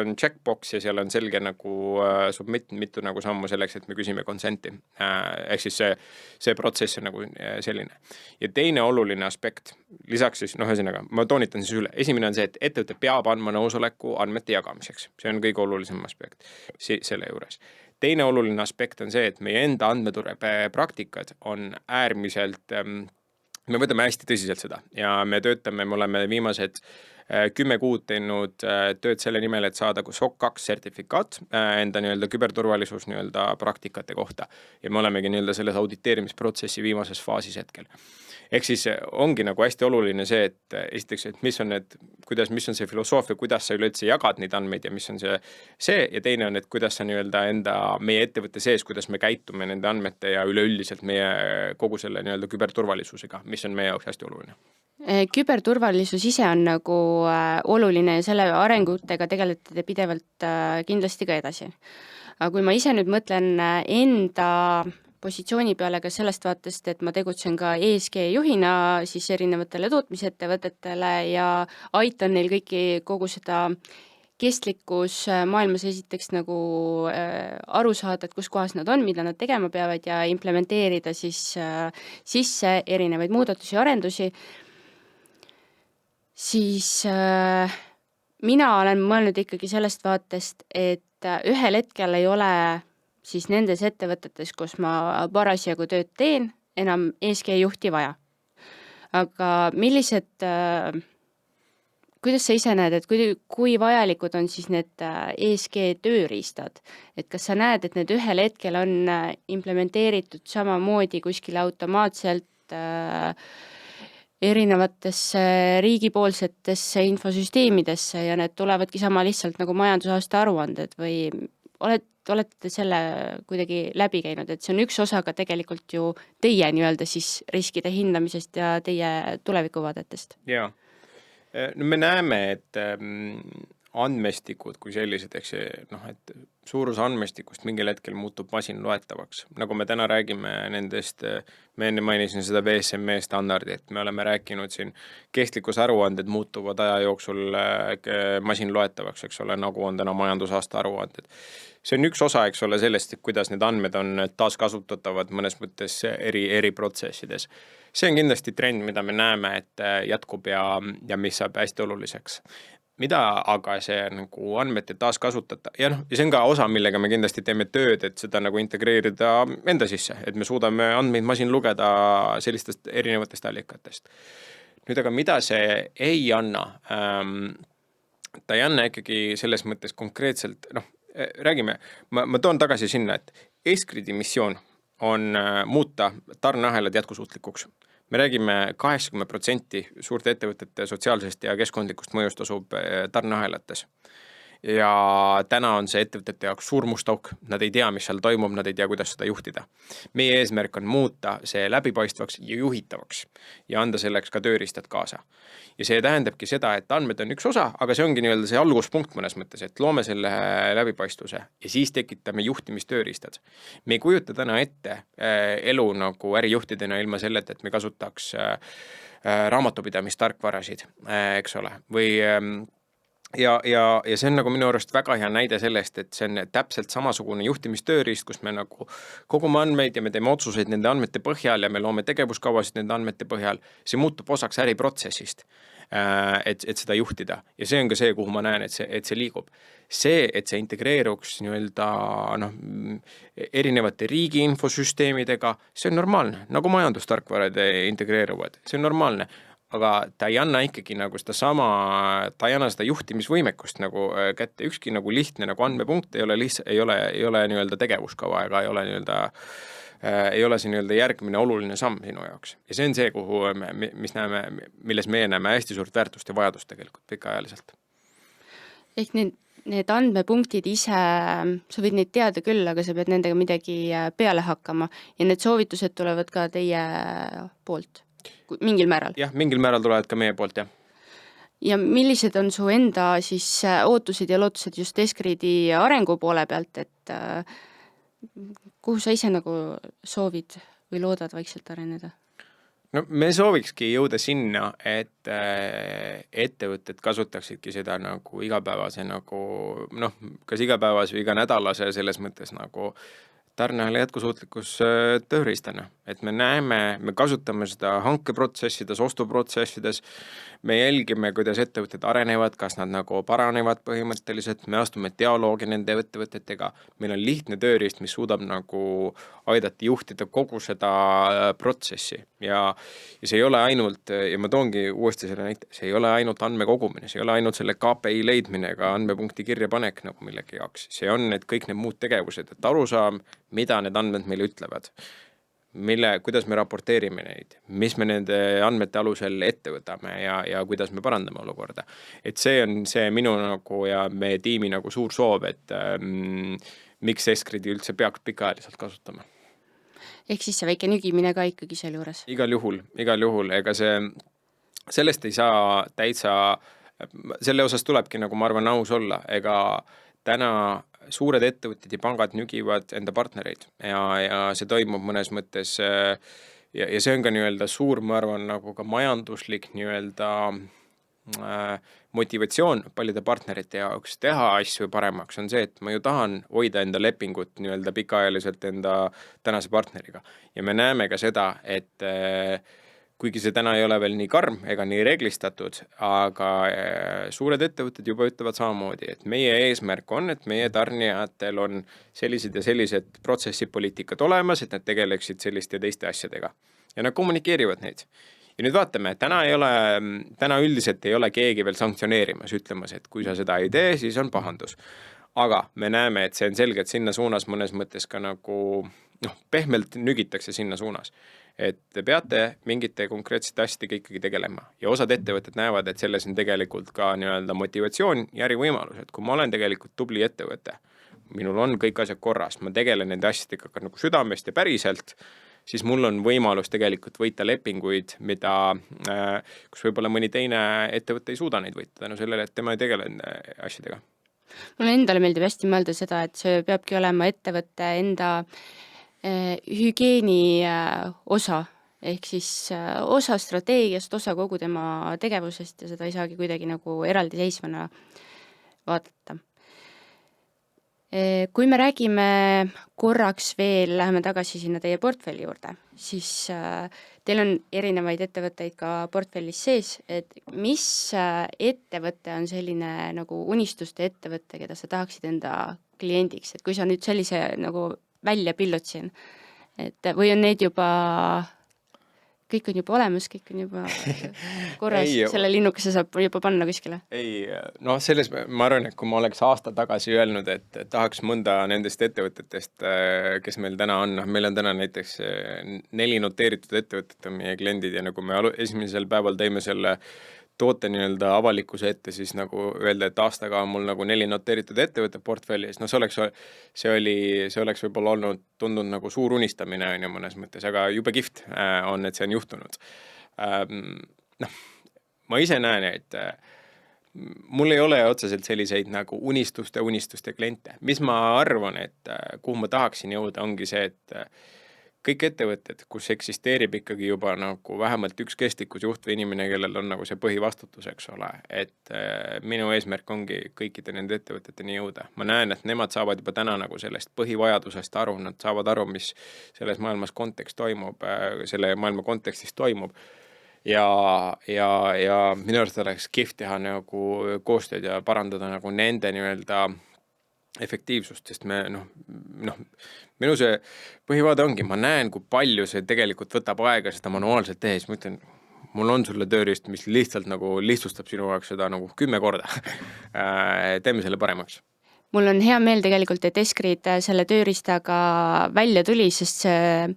on checkbox ja seal on selge nagu submit mitu nagu sammu selleks, et me küsime consenti. Ehk siis see protsess on nagu selline. Ja teine oluline aspekt, lisaks siis, ühesõnaga, ma toonitan siis üle. Esimene on see, et ettevõte peab andma nõusoleku andmete jagamiseks. See on kõige olulisem aspekt selle juures. Teine oluline aspekt on see, et meie enda andmeturbe praktikad on äärmiselt me võtame hästi tõsiselt seda ja me oleme viimased 10 kuud teinud tööd selle nimel, et saada SOC 2 sertifikaat enda nii-öelda küberturvalisus nii-öelda praktikate kohta. Ja me olemegi nii-öelda selles auditeerimisprotsessi viimases faasis hetkel. Ehk siis ongi nagu hästi oluline see, et esiteks, et mis on see filosoofia, kuidas sa üleüldse jagad neid andmeid ja mis on see ja teine on, et kuidas sa nii-öelda meie ettevõtte sees, kuidas me käitume nende andmete ja üleüldiselt meie kogu selle nii-öelda küberturvalisusega, mis on meie jaoks hästi oluline. Küberturvalisus ise on nagu oluline ja selle arengutega tegelete te pidevalt kindlasti ka edasi. Aga kui ma ise nüüd mõtlen enda positsiooni peale ka sellest vaatest, et ma tegutsen ka ESG juhina siis erinevatele tootmisettevõtetele ja aitan neil kogu seda kestlikkus maailmas esiteks nagu aru saada, et kus kohas nad on, mida nad tegema peavad ja implementeerida siis sisse erinevaid muudatusi ja arendusi, siis mina olen mõelnud ikkagi sellest vaatest, et ühel hetkel ei ole siis nendes ettevõtetes, kus ma parasjagu tööd teen, enam ESG juhti vaja. Aga kuidas sa ise näed, et kui vajalikud on siis need ESG tööriistad? Et kas sa näed, et need ühel hetkel on implementeeritud samamoodi kuskile automaatselt erinevatesse riigipoolsetesse infosüsteemidesse ja need tulevadki sama lihtsalt nagu majandusaasta aruanded või olete selle kuidagi läbi käinud, et see on üks osa ka tegelikult ju teie nii-öelda siis riskide hindamisest ja teie tulevikuvaadatest? Jaa. No me näeme, et andmestikud kui sellised, et suurus andmestikust mingil hetkel muutub masinloetavaks. Nagu me täna räägime nendest, me enne mainisin seda VSME standardi, et me oleme rääkinud siin kestlikkusaruanded muutuvad aja jooksul masinloetavaks, nagu on täna majandusaasta aruanded. See on üks osa, sellest, et kuidas need andmed on taaskasutatavad mõnes mõttes eri protsessides. See on kindlasti trend, mida me näeme, et jätkub ja mis saab hästi oluliseks. Mida aga see nagu andmete taaskasutata ja see on ka osa, millega me kindlasti teeme tööd, et seda nagu integreerida enda sisse, et me suudame andmeid masin lugeda sellistest erinevatest allikatest. Nüüd aga mida see ei anna? Ta ei anna ikkagi selles mõttes konkreetselt, räägime, ma toon tagasi sinna, et Eskridi missioon on muuta tarneahelad jätkusuutlikuks. Me räägime 80% suurte ettevõtete sotsiaalsest ja keskkondlikust mõjust asub tarneahelates. Ja täna on see ettevõtete jaoks suur must auk, nad ei tea, mis seal toimub, nad ei tea, kuidas seda juhtida. Meie eesmärk on muuta see läbipaistvaks ja juhitavaks ja anda selleks ka tööriistad kaasa. Ja see tähendabki seda, et andmed on üks osa, aga see ongi nii-öelda see alguspunkt mõnes mõttes, et loome selle läbipaistvuse ja siis tekitame juhtimistööriistad. Me ei kujuta täna ette elu nagu ärijuhtidena ilma selleta, et me kasutaks raamatupidamistarkvarasid, või ja see on nagu minu arust väga hea näide sellest, et see on täpselt samasugune juhtimistööriist, kus me nagu kogume andmeid ja me teeme otsuseid nende andmete põhjal ja me loome tegevuskavasid nende andmete põhjal. See muutub osaks äriprotsessist, et seda juhtida. Ja see on ka see, kuhu ma näen, et see liigub. See, et see integreeruks nii-öelda erinevate riigi infosüsteemidega, see on normaalne, nagu majandustarkvarad integreeruvad, see on normaalne. Aga ta ei anna ikkagi nagu ta ei anna seda juhtimisvõimekust nagu kätte. Ükski nagu lihtne nagu andmepunkt ei ole nii-öelda tegevuskava ega ei ole see nii-öelda järgmine oluline samm sinu jaoks. Ja see on see, milles meie näeme hästi suurt väärtust ja vajadust tegelikult pikaajaliselt. Ehk need andmepunktid ise, sa võid neid teada küll, aga sa pead nendega midagi peale hakkama ja need soovitused tulevad ka teie poolt mingil määral. Jah, mingil määral tulevad ka meie poolt, jah. Ja millised on su enda siis ootused ja lootused just Escridi arengu poole pealt, et kuhu sa ise nagu soovid või loodad vaikselt areneda? No me soovikski jõuda sinna, et ettevõtted kasutaksidki seda nagu igapäevase kas igapäevase või iganädalase selles mõttes nagu tarneahela jätkusuutlikkus tööriistana. Et me kasutame seda hankeprotsessides, ostuprotsessides, me jälgime, kuidas ettevõtted arenevad, kas nad nagu paranevad põhimõtteliselt, me astume dialoogi nende ettevõtetega, meil on lihtne tööriist, mis suudab nagu aidata juhtida kogu seda protsessi ja see ei ole ainult, ja ma toongi uuesti selle näite, see ei ole ainult andmekogumine, see ei ole ainult selle KPI leidmine ega andmepunkti kirja panek nagu millegi jaoks, see on kõik need muud tegevused, et arusaam, mida need andmed meile ütlevad, kuidas me raporteerime neid, mis me nende andmete alusel ette võtame ja kuidas me parandame olukorda. Et see on see minu nagu ja meie tiimi nagu suur soov, et miks Escridi üldse peaks pikaajaliselt kasutama. Ehk siis see väike nügimine ka ikkagi seal juures? Igal juhul, ega sellest ei saa täitsa, selle osas tulebki nagu ma arvan aus olla, ega täna suured ettevõtted ja pangad nügivad enda partnereid ja see toimub mõnes mõttes ja see on ka nii-öelda suur, ma arvan, nagu ka majanduslik nii-öelda motivatsioon paljude partnerite jaoks teha asju paremaks on see, et ma ju tahan hoida enda lepingut nii-öelda pikaajaliselt enda tänase partneriga ja me näeme ka seda, et kuigi see täna ei ole veel nii karm ega nii reeglistatud, aga suured ettevõtted juba ütlevad samamoodi, et meie eesmärk on, et meie tarnijatel on sellised ja sellised protsessipoliitikad olemas, et nad tegeleksid selliste ja teiste asjadega. Ja nad kommunikeerivad neid. Ja nüüd vaatame, täna üldiselt ei ole keegi veel sanktsioneerimas, ütlemas, et kui sa seda ei tee, siis on pahandus. Aga me näeme, et see on selgelt sinna suunas mõnes mõttes ka nagu pehmelt nügitakse sinna suunas. Et te peate mingite konkreetsete asjadega ikkagi tegelema. Ja osad ettevõtted näevad, et selles on tegelikult ka nii-öelda motivatsioon ja ärivõimalus. Et kui ma olen tegelikult tubli ettevõte, minul on kõik asjad korras, ma tegelen nende asjadega ka nagu südamest ja päriselt, siis mul on võimalus tegelikult võita lepinguid, kus võib-olla mõni teine ettevõte ei suuda neid võita tänu sellele, et tema ei tegele asjadega. Mulle endale meeldib hästi mõelda seda, et see peabki olema ettevõtte enda hügieeni osa, ehk siis osa strateegiast, osa kogu tema tegevusest ja seda ei saagi kuidagi nagu eraldi seisvana vaadata. Kui me räägime korraks veel, läheme tagasi sinna teie portfelli juurde, siis teil on erinevaid ettevõtteid ka portfellis sees, et mis ettevõte on selline nagu unistuste ettevõte, keda sa tahaksid enda kliendiks, et kui sa nüüd sellise nagu välja pillutsin, et või on need juba, kõik on juba olemas, kõik on juba korras, selle linnukese saab juba panna kuskile? Ei, selles ma arvan, et kui ma oleks aasta tagasi öelnud, et tahaks mõnda nendest ettevõtetest, kes meil täna on, meil on täna näiteks 4 noteeritud ettevõtet on meie kliendid ja nagu me esimesel päeval teime selle toote nii-öelda avalikkuse ette, siis nagu öelda, et aastaga on mul nagu 4 noteeritud ettevõtte portfellis, see oleks võib-olla tundunud nagu suur unistamine on ju mõnes mõttes, aga jube kihvt on, et see on juhtunud. Ma ise näen, et mul ei ole otseselt selliseid nagu unistuste kliente. Mis ma arvan, et kuhu ma tahaksin jõuda, ongi see, et kõik ettevõtted, kus eksisteerib ikkagi juba nagu vähemalt üks kestlikkusjuht või inimene, kellel on nagu see põhivastutus, eks ole, et minu eesmärk ongi kõikide nende ettevõteteni jõuda. Ma näen, et nemad saavad juba täna nagu sellest põhivajadusest aru, nad saavad aru, mis selles maailmas selle maailma kontekstis toimub. Ja minu arust oleks kihvt teha nagu koostööd ja parandada nagu nende nii-öelda efektiivsust, sest minu see põhivaade ongi, ma näen, kui palju see tegelikult võtab aega seda manuaalselt tehes, ma ütlen, mul on sulle tööriist, mis lihtsalt nagu lihtsustab sinu jaoks seda nagu 10 korda. Teeme selle paremaks. Mul on hea meel tegelikult, et Eskrid selle tööriistaga välja tuli, sest see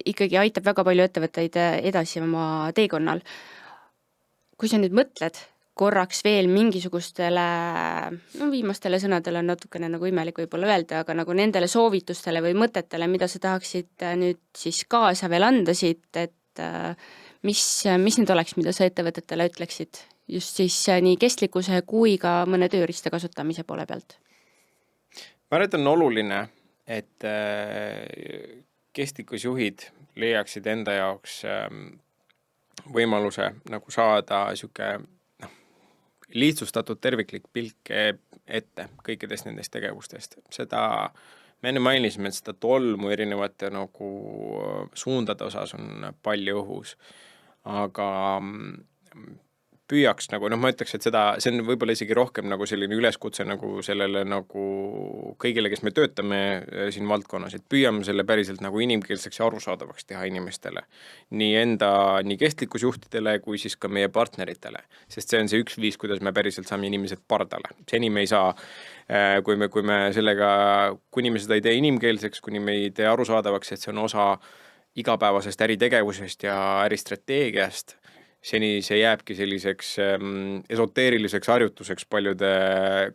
ikkagi aitab väga palju ettevõtteid edasi oma teekonnal. Kui sa nüüd mõtled korraks veel mingisugustele, viimastele sõnadele on natukene nagu imelik võib-olla öelda, aga nagu nendele soovitustele või mõtetele, mida sa tahaksid nüüd siis kaasa veel anda siit, et mis need oleks, mida sa ettevõtetele ütleksid just siis nii kestlikkuse kui ka mõne tööriista kasutamise poole pealt? Ma arvan, et on oluline, et kestlikkusjuhid leiaksid enda jaoks võimaluse nagu saada siuke lihtsustatud terviklik pilk ette kõikidest nendest tegevustest. Seda me enne mainisime, et seda tolmu erinevate nagu suundade osas on palju õhus, aga püüaks nagu, ma ütleks, et see on võib-olla isegi rohkem nagu selline üleskutse nagu sellele nagu kõigile, kes me töötame siin valdkonnas, et püüame selle päriselt nagu inimkeelseks ja arusaadavaks teha inimestele. Nii kestlikkusjuhtidele kui siis ka meie partneritele, sest see on see üks viis, kuidas me päriselt saame inimesed pardale. Seni me ei saa, kui me sellega, kuni me seda ei tee inimkeelseks, kuni me ei tee arusaadavaks, et see on osa igapäevasest äritegevusest ja äristrateegiast, seni see jääbki selliseks esoteeriliseks harjutuseks paljude,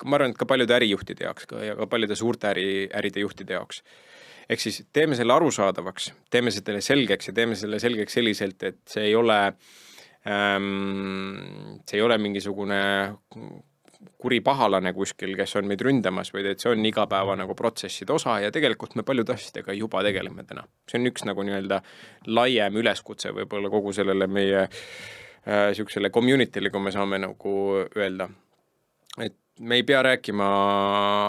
ma arvan, et ka paljude ärijuhtide jaoks ja ka paljude suurte äride juhtide jaoks. Ehk siis teeme selle arusaadavaks, teeme selle selgeks ja teeme selle selgeks selliselt, et see ei ole mingisugune kuri pahalane kuskil, kes on meid ründamas, vaid et see on igapäeva nagu protsesside osa ja tegelikult me paljude asjadega juba tegeleme täna. See on üks nagu nii-öelda laiem üleskutse võib-olla kogu sellele meie siuksele community'le, kui me saame nagu öelda. Et me ei pea rääkima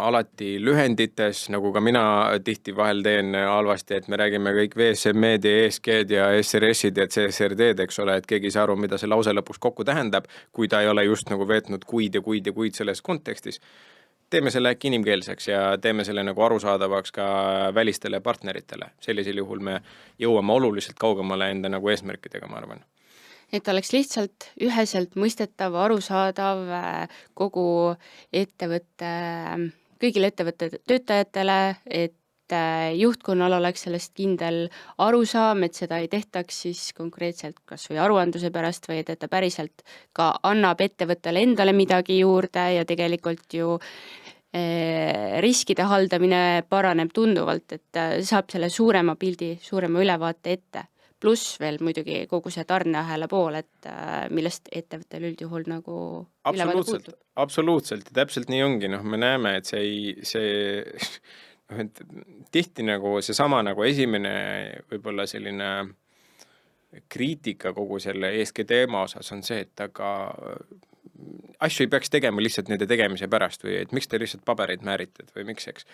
alati lühendites, nagu ka mina tihti vahel teen halvasti, et me räägime kõik VSM-d ja ESG-d ja SRS-id ja CSRD-d, eks ole, et keegi ei saa aru, mida see lause lõpuks kokku tähendab, kui ta ei ole just nagu veetnud kuid ja kuid ja kuid selles kontekstis. Teeme selle äkki inimkeelseks ja teeme selle nagu arusaadavaks ka välistele partneritele. Sellisel juhul me jõuame oluliselt kaugemale enda nagu eesmärkidega, ma arvan. Et oleks lihtsalt üheselt mõistetav, arusaadav kogu ettevõtte, kõigile ettevõtte töötajatele, et juhtkonnal oleks sellest kindel arusaam, et seda ei tehtaks siis konkreetselt kas või aruandluse pärast või et ta päriselt ka annab ettevõttele endale midagi juurde ja tegelikult ju riskide haldamine paraneb tunduvalt, et saab selle suurema pildi, suurema ülevaate ette. Pluss veel muidugi kogu see tarneahela pool, et millest ettevõttel üldjuhul nagu ülevaade puutub. Absoluutselt ja täpselt nii ongi, me näeme, et tihti nagu see sama nagu esimene võib-olla selline kriitika kogu selle ESG teema osas on see, et aga asju ei peaks tegema lihtsalt nende tegemise pärast või et miks te lihtsalt pabereid määrited või miks, eks.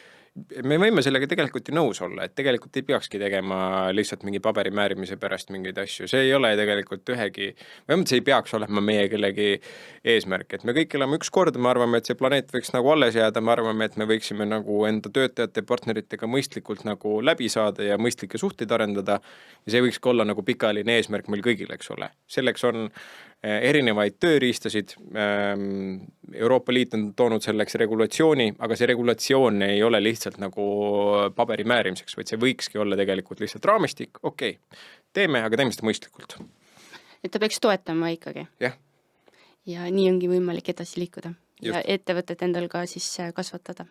Me võime sellega tegelikult ju nõus olla, et tegelikult ei peakski tegema lihtsalt mingi paberi määrimise pärast mingeid asju. See ei ole tegelikult ühegi, see ei peaks olema meie kellegi eesmärk, et me kõik elame üks kord, me arvame, et see planeet võiks nagu alles jääda, me arvame, et me võiksime nagu enda töötajate partneritega mõistlikult nagu läbi saada ja mõistlikke suhteid arendada ja see võiks ka olla nagu pikaajaline eesmärk meil kõigil, eks ole. Selleks on erinevaid tööriistasid. Euroopa Liit on toonud selleks regulatsiooni, aga see regulatsioon ei ole lihtsalt nagu paberi määrimiseks, vaid see võikski olla tegelikult lihtsalt raamistik, okei, teeme, aga teeme seda mõistlikult. Et ta peaks toetama ikkagi. Jah. Ja nii ongi võimalik edasi liikuda. Just. Ja ettevõtet endal ka siis kasvatada.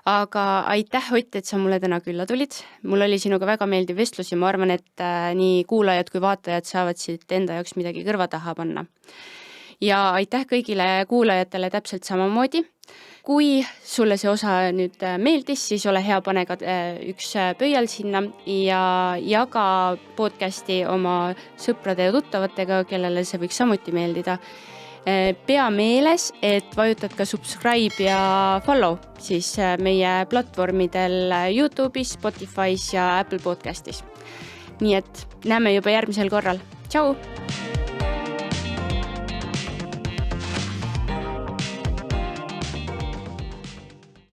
Aga aitäh, Ott, et sa mulle täna külla tulid. Mul oli sinuga väga meeldiv vestlus ja ma arvan, et nii kuulajad kui vaatajad saavad siit enda jaoks midagi kõrva taha panna. Ja aitäh kõigile kuulajatele täpselt samamoodi. Kui sulle see osa nüüd meeldis, siis ole hea, pane ka üks pöial sinna ja jaga podcasti oma sõprade ja tuttavatega, kellele see võiks samuti meeldida. Pea meeles, et vajutad ka subscribe ja follow siis meie platvormidel YouTube'is, Spotify's ja Apple podcastis. Nii et näeme juba järgmisel korral. Tšau!